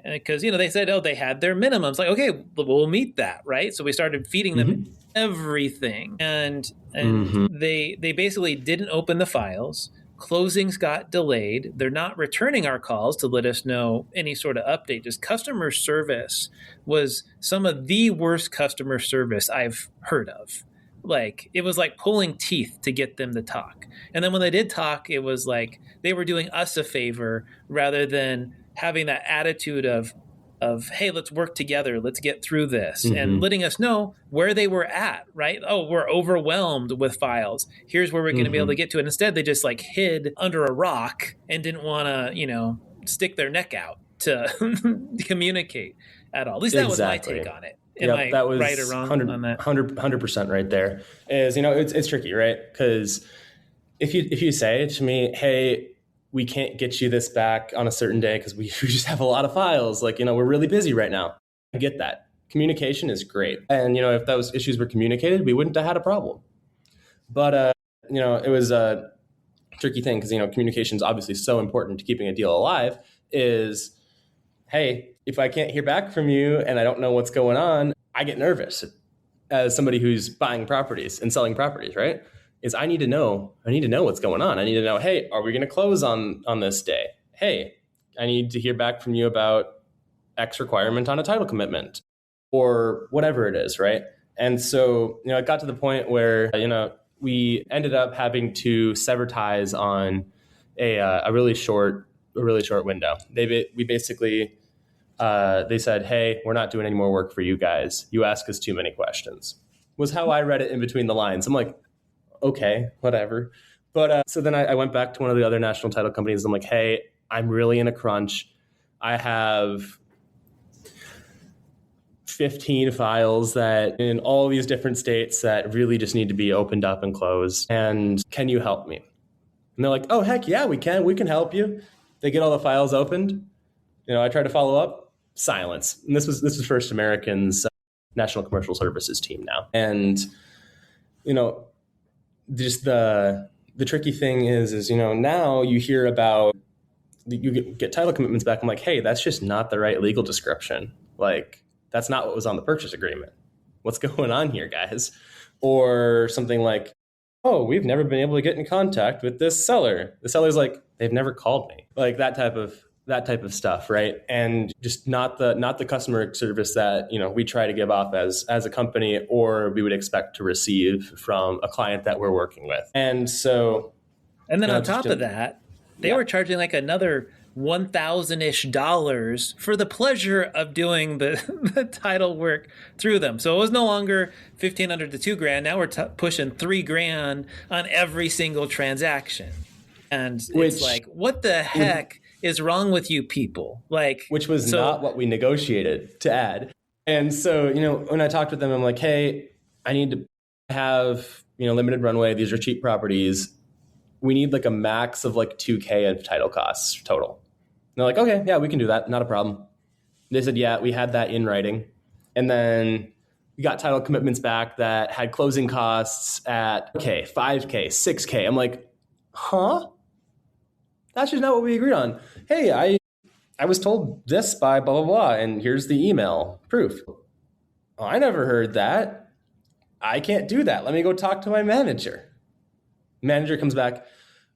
Because, they said, they had their minimums. Like, okay, we'll meet that, right? So we started feeding them everything. And they basically didn't open the files. Closings got delayed. They're not returning our calls to let us know any sort of update. Just customer service was some of the worst customer service I've heard of. Like, it was like pulling teeth to get them to talk. And then when they did talk, it was like they were doing us a favor rather than having that attitude of hey, let's work together, let's get through this, and letting us know where they were at, right? Oh, we're overwhelmed with files. Here's where we're going to be able to get to it. Instead, they just like hid under a rock and didn't want to, stick their neck out to communicate at all. At least that was my take on it. That was right or wrong on that? 100% right there. Is, it's tricky, right? Because if you say to me, hey, we can't get you this back on a certain day because we just have a lot of files. Like, we're really busy right now. I get that. Communication is great. And, if those issues were communicated, we wouldn't have had a problem. But, it was a tricky thing because, communication is obviously so important to keeping a deal alive is, hey, if I can't hear back from you and I don't know what's going on, I get nervous as somebody who's buying properties and selling properties, right? Is I need to know what's going on. I need to know, hey, are we going to close on this day? Hey, I need to hear back from you about X requirement on a title commitment or whatever it is, right? And so, it got to the point where, we ended up having to sever ties on a really short window. We basically, they said, hey, we're not doing any more work for you guys. You ask us too many questions, was how I read it in between the lines. I'm like, okay, whatever. But so then I went back to one of the other national title companies. I'm like, hey, I'm really in a crunch. I have 15 files that in all these different states that really just need to be opened up and closed. And can you help me? And they're like, oh, heck yeah, we can. We can help you. They get all the files opened. I try to follow up. Silence. And this was First American's National Commercial Services team now. And, just the tricky thing is now you hear about, you get title commitments back. I'm like, hey, that's just not the right legal description. Like, that's not what was on the purchase agreement. What's going on here, guys? Or something like, oh, we've never been able to get in contact with this seller. The seller's like, they've never called me. Like that type of stuff, right? And just not the customer service that we try to give off as a company or we would expect to receive from a client that we're working with. And so, and then on top of that, they were charging like another $1,000-ish for the pleasure of doing the title work through them. So it was no longer $1,500 to $2,000. Now we're pushing $3,000 on every single transaction, and it's like, what the heck is wrong with you people? Like, which was not what we negotiated, to add. And so, when I talked with them, I'm like, hey, I need to have, limited runway. These are cheap properties. We need like a max of like $2,000 of title costs total. And they're like, okay, yeah, we can do that. Not a problem. They said, yeah, we had that in writing. And then we got title commitments back that had closing costs at, okay, $5,000, $6,000. I'm like, huh? That's just not what we agreed on. Hey, I was told this by blah, blah, blah, and here's the email proof. Oh, I never heard that. I can't do that. Let me go talk to my manager. Manager comes back,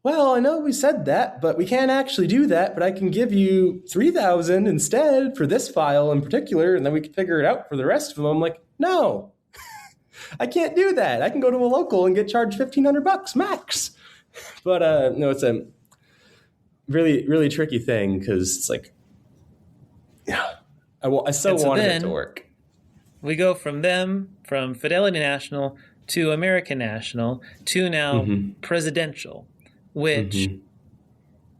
well, I know we said that, but we can't actually do that, but I can give you $3,000 instead for this file in particular, and then we can figure it out for the rest of them. I'm like, no, I can't do that. I can go to a local and get charged $1,500 max. But no, it's a really, really tricky thing because it's like, yeah, I so wanted it to work. We go from Fidelity National to American National to now presidential, which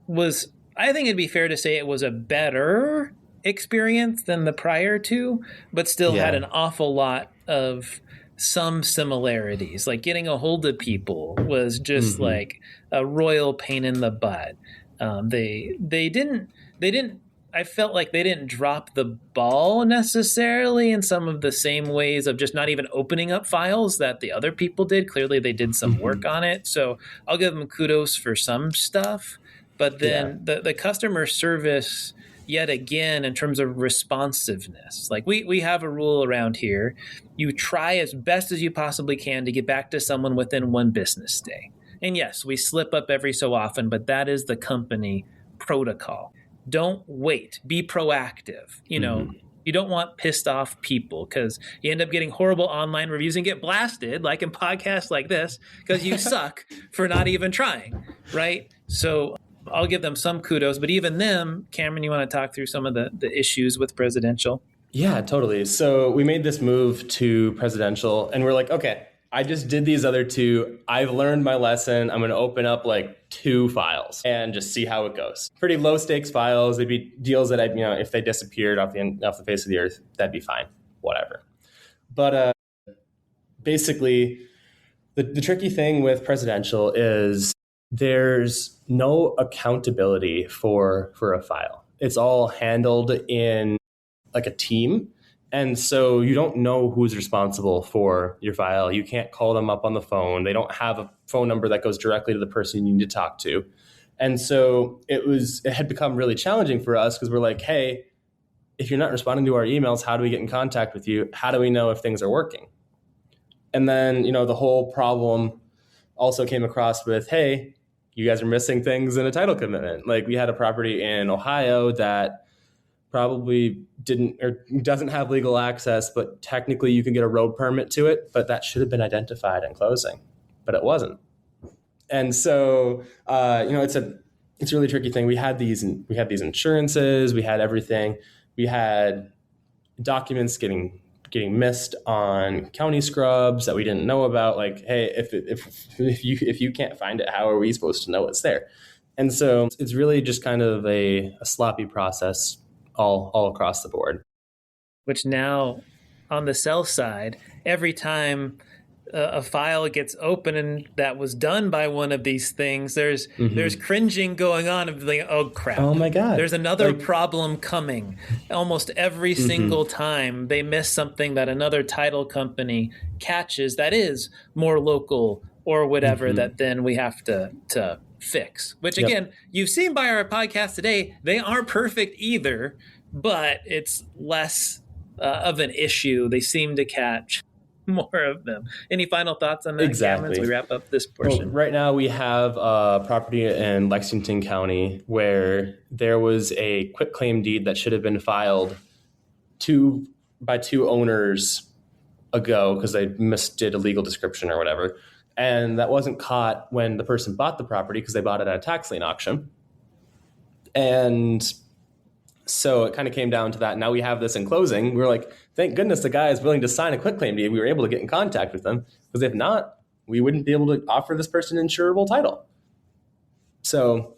was, I think it'd be fair to say it was a better experience than the prior two, but still had an awful lot of some similarities. Like getting a hold of people was just like a royal pain in the butt. They didn't. I felt like they didn't drop the ball necessarily in some of the same ways of just not even opening up files that the other people did. Clearly, they did some work on it. So I'll give them kudos for some stuff. But then the customer service, yet again, in terms of responsiveness, like we have a rule around here. You try as best as you possibly can to get back to someone within 1 business day. And yes, we slip up every so often, but that is the company protocol. Don't wait. Be proactive. You know, you don't want pissed off people because you end up getting horrible online reviews and get blasted, like in podcasts like this, because you suck for not even trying, right? So I'll give them some kudos, but even them, Cameron, you want to talk through some of the issues with presidential? Yeah, totally. So we made this move to presidential and we're like, okay, I just did these other 2. I've learned my lesson. I'm going to open up like 2 files and just see how it goes. Pretty low stakes files. They'd be deals that if they disappeared off the face of the earth, that'd be fine. Whatever. But basically, the tricky thing with presidential is there's no accountability for a file. It's all handled in like a team. And so you don't know who's responsible for your file. You can't call them up on the phone. They don't have a phone number that goes directly to the person you need to talk to. And so it had become really challenging for us because we're like, hey, if you're not responding to our emails, how do we get in contact with you? How do we know if things are working? And then, the whole problem also came across with, hey, you guys are missing things in a title commitment. Like we had a property in Ohio that probably didn't or doesn't have legal access, but technically you can get a road permit to it, but that should have been identified in closing, but it wasn't. And so, it's a really tricky thing. We had these insurances, we had everything. We had documents getting missed on county scrubs that we didn't know about. Like, hey, if you can't find it, how are we supposed to know it's there? And so it's really just kind of a sloppy process all across the board. Which now on the sell side, every time a file gets open and that was done by one of these things, there's cringing going on of like, oh crap. Oh my God. There's another problem coming. Almost every single time they miss something that another title company catches that is more local or whatever that then we have to fix, which again, you've seen by our podcast today, they aren't perfect either, but it's less of an issue. They seem to catch more of them. Any final thoughts on that? Exactly. As we wrap up this portion. Well, right now we have a property in Lexington County where there was a quitclaim deed that should have been filed by 2 owners ago because they misdid a legal description or whatever. And that wasn't caught when the person bought the property because they bought it at a tax lien auction. And so it kind of came down to that. Now we have this in closing. We're like, thank goodness the guy is willing to sign a quitclaim deed. We were able to get in contact with them because if not, we wouldn't be able to offer this person insurable title. So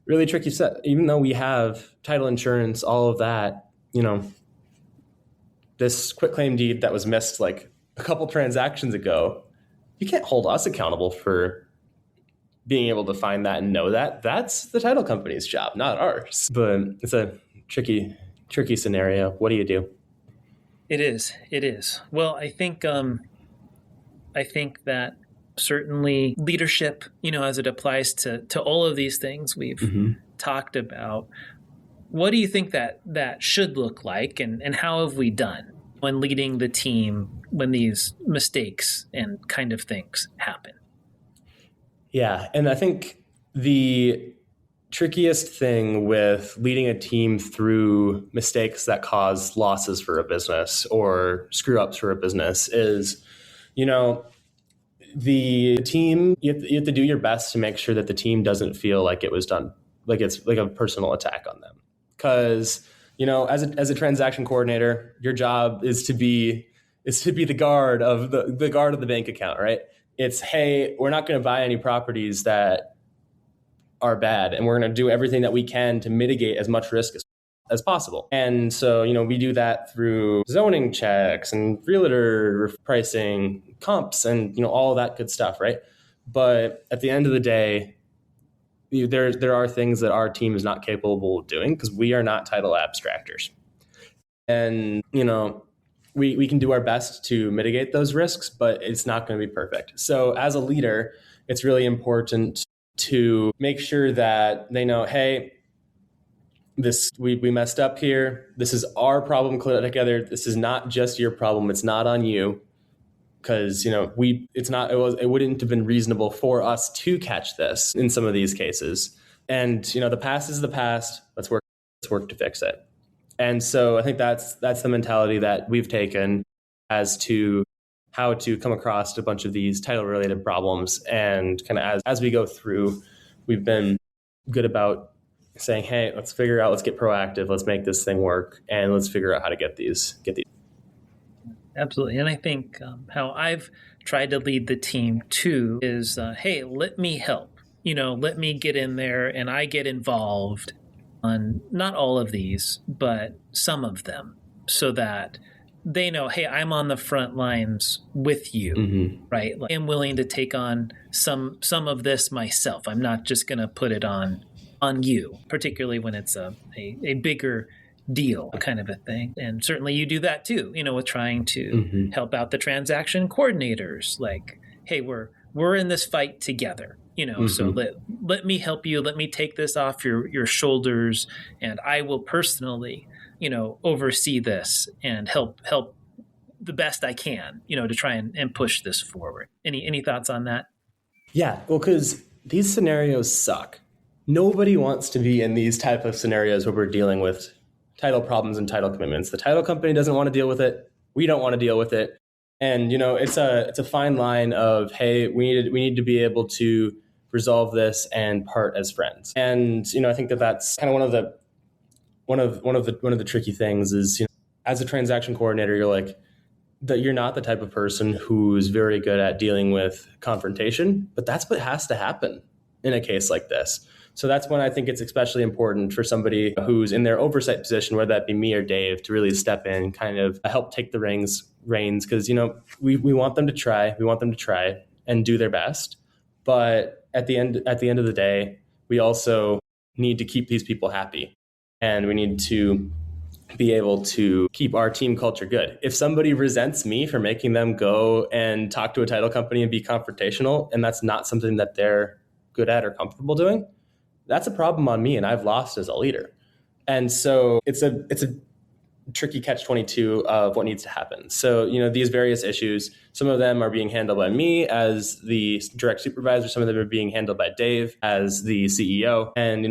really tricky set. Even though we have title insurance, all of that, this quitclaim deed that was missed like a couple transactions ago, you can't hold us accountable for being able to find that and know that. That's the title company's job, not ours. But it's a tricky scenario. What do you do? It is. Well, I think that certainly leadership, as it applies to all of these things we've talked about, what do you think that should look like and how have we done when leading the team when these mistakes and kind of things happen? Yeah, and I think the trickiest thing with leading a team through mistakes that cause losses for a business or screw ups for a business is, the team, you have to do your best to make sure that the team doesn't feel like it was done, like it's like a personal attack on them. Because, as a transaction coordinator, your job is to be the guard of the guard of the bank account, right? It's, hey, we're not going to buy any properties that are bad, and we're going to do everything that we can to mitigate as much risk as as possible. And so, we do that through zoning checks and realtor pricing, comps, and, all that good stuff, right? But at the end of the day, there are things that our team is not capable of doing because we are not title abstractors. And, we can do our best to mitigate those risks, but it's not going to be perfect. So as a leader, it's really important to make sure that they know, hey, we messed up here. This is our problem together. This is not just your problem. It's not on you. Because, it wouldn't have been reasonable for us to catch this in some of these cases. And, the past is the past. Let's work to fix it. And so I think that's the mentality that we've taken as to how to come across a bunch of these title related problems. And kind of as we go through, we've been good about saying, hey, let's get proactive. Let's make this thing work. And let's figure out how to get these. Absolutely. And I think how I've tried to lead the team too is, hey, let me help. Let me get in there and I get involved on not all of these, but some of them so that they know, hey, I'm on the front lines with you, right? Like, I'm willing to take on some of this myself. I'm not just going to put it on you, particularly when it's a bigger deal kind of a thing. And certainly you do that too, with trying to help out the transaction coordinators. Like, hey, we're in this fight together, so let me help you. Let me take this off your shoulders, and I will personally, oversee this and help the best I can, to try and push this forward. Any thoughts on that? Yeah, well, because these scenarios suck. Nobody wants to be in these type of scenarios where we're dealing with title problems and title commitments. The title company doesn't want to deal with it. We don't want to deal with it. And, it's a fine line of, hey, we need to be able to resolve this and part as friends. And, I think that's kind of one of the tricky things is, as a transaction coordinator, you're not the type of person who's very good at dealing with confrontation, but that's what has to happen in a case like this. So that's when I think it's especially important for somebody who's in their oversight position, whether that be me or Dave, to really step in, kind of help take the reins, because, we want them to try. We want them to try and do their best. But at the end of the day, we also need to keep these people happy. And we need to be able to keep our team culture good. If somebody resents me for making them go and talk to a title company and be confrontational, and that's not something that they're good at or comfortable doing, that's a problem on me, and I've lost as a leader. And so it's a tricky catch-22 of what needs to happen. So, these various issues, some of them are being handled by me as the direct supervisor. Some of them are being handled by Dave as the CEO. And,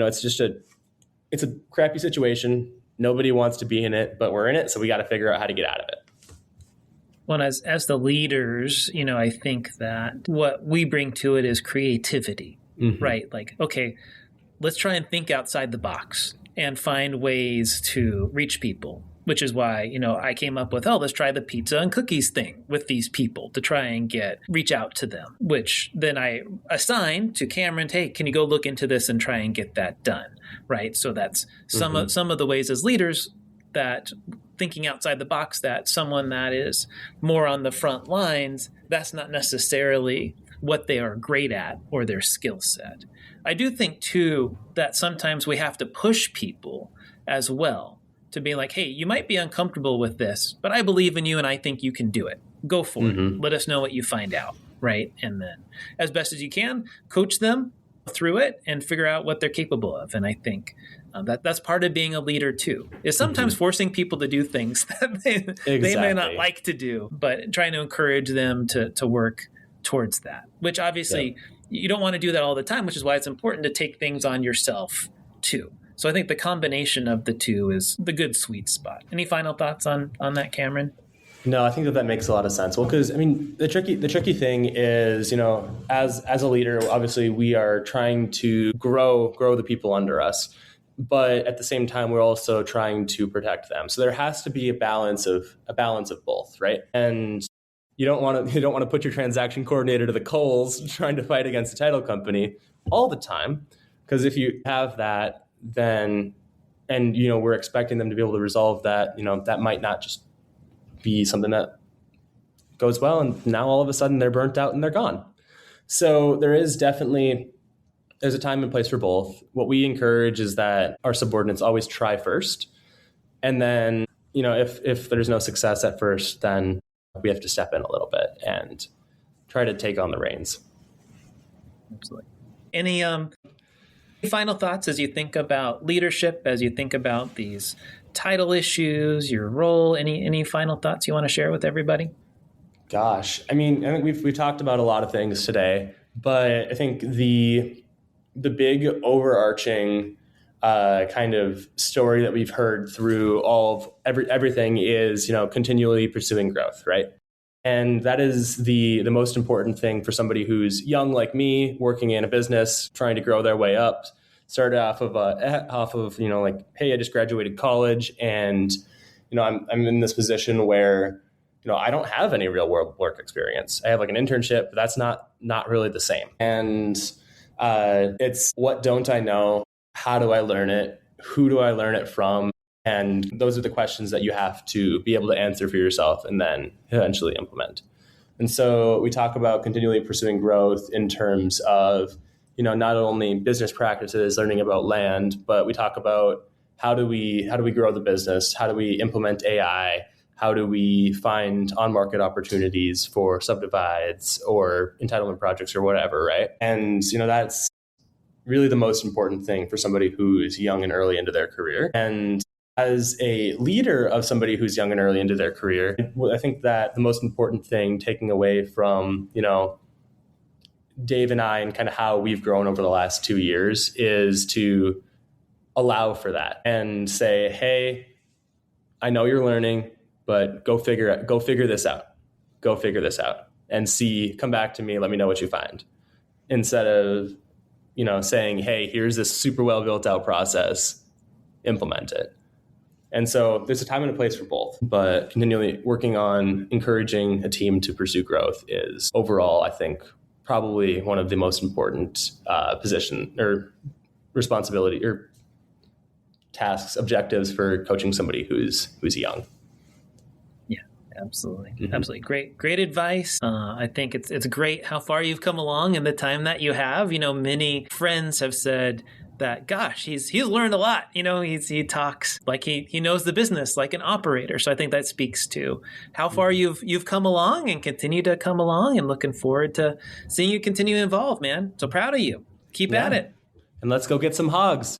it's a crappy situation. Nobody wants to be in it, but we're in it. So we got to figure out how to get out of it. Well, as the leaders, I think that what we bring to it is creativity, right? Like, okay, let's try and think outside the box and find ways to reach people, which is why, I came up with, let's try the pizza and cookies thing with these people to try and reach out to them, which then I assign to Cameron, hey, can you go look into this and try and get that done, right? So that's some of the ways as leaders that thinking outside the box, that someone that is more on the front lines, that's not necessarily what they are great at or their skill set. I do think, too, that sometimes we have to push people as well to be like, hey, you might be uncomfortable with this, but I believe in you and I think you can do it. Go for it. Let us know what you find out, right? And then as best as you can, coach them through it and figure out what they're capable of. And I think that's part of being a leader, too, is sometimes forcing people to do things that they may not like to do, but trying to encourage them to work towards that, which obviously you don't want to do that all the time, which is why it's important to take things on yourself too. So I think the combination of the two is the good sweet spot. Any final thoughts on that, Cameron? No, I think that makes a lot of sense. Well, because the tricky thing is, as a leader, obviously we are trying to grow the people under us, but at the same time we're also trying to protect them. So there has to be a balance of both, right? And you don't want to put your transaction coordinator to the coals trying to fight against a title company all the time, because if you have that, then And, we're expecting them to be able to resolve that. That might not just be something that goes well. And now all of a sudden they're burnt out and they're gone. So there's a time and place for both. What we encourage is that our subordinates always try first. And then, if there's no success at first, then we have to step in a little bit and try to take on the reins. Absolutely. Any final thoughts as you think about leadership, as you think about these title issues, your role? Any final thoughts you want to share with everybody? Gosh, I think we've talked about a lot of things today, but I think the big overarching kind of story that we've heard through everything is, continually pursuing growth, right? And that is the most important thing for somebody who's young like me, working in a business, trying to grow their way up. Started off of hey, I just graduated college, and I'm in this position where I don't have any real world work experience. I have like an internship, but that's not really the same. And it's what don't I know? How do I learn it? Who do I learn it from? And those are the questions that you have to be able to answer for yourself and then eventually implement. And so we talk about continually pursuing growth in terms of, not only business practices, learning about land, but we talk about how do we grow the business? How do we implement AI? How do we find on-market opportunities for subdivides or entitlement projects or whatever, right? And, that's really the most important thing for somebody who is young and early into their career. And as a leader of somebody who's young and early into their career, I think that the most important thing taking away from, Dave and I and kind of how we've grown over the last 2 years is to allow for that and say, hey, I know you're learning, but go figure this out. Go figure this out and come back to me. Let me know what you find. Instead of, saying, hey, here's this super well built out process, implement it. And so there's a time and a place for both, but continually working on encouraging a team to pursue growth is overall, I think, probably one of the most important position or responsibility or tasks, objectives for coaching somebody who's young. Absolutely. Mm-hmm. Absolutely. Great advice. I think it's great how far you've come along in the time that you have. Many friends have said that, gosh, he's learned a lot. He talks like he knows the business like an operator. So I think that speaks to how far you've come along and continue to come along, and looking forward to seeing you continue to evolve, man. So proud of you. Keep at it. And let's go get some hogs.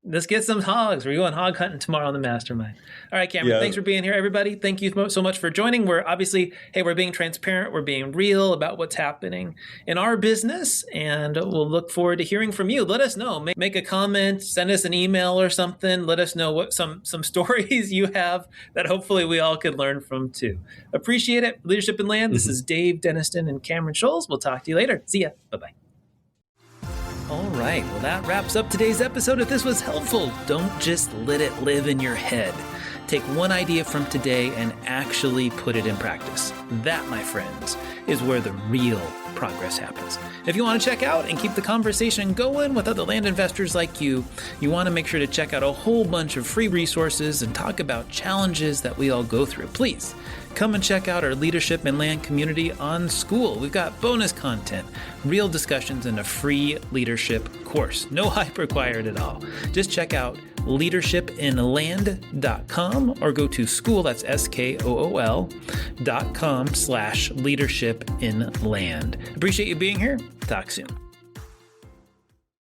Let's get some hogs. We're going hog hunting tomorrow on the mastermind. All right, Cameron, Thanks for being here, everybody. Thank you so much for joining. We're obviously, we're being transparent. We're being real about what's happening in our business, and we'll look forward to hearing from you. Let us know. Make a comment, send us an email or something. Let us know what some stories you have that hopefully we all could learn from too. Appreciate it. Leadership in Land. This is Dave Deniston and Cameron Scholes. We'll talk to you later. See ya. Bye-bye. All right, well, that wraps up today's episode. If this was helpful, don't just let it live in your head. Take one idea from today and actually put it in practice. That, my friends, is where the real progress happens. If you want to check out and keep the conversation going with other land investors like you want to make sure to check out a whole bunch of free resources and talk about challenges that we all go through. Please come and check out our Leadership and Land community on Skool. We've got bonus content, real discussions, and a free leadership course. No hype required at all. Just check out leadershipinland.com or go to Skool, that's SKOOL.com/leadershipinland. Appreciate you being here. Talk soon.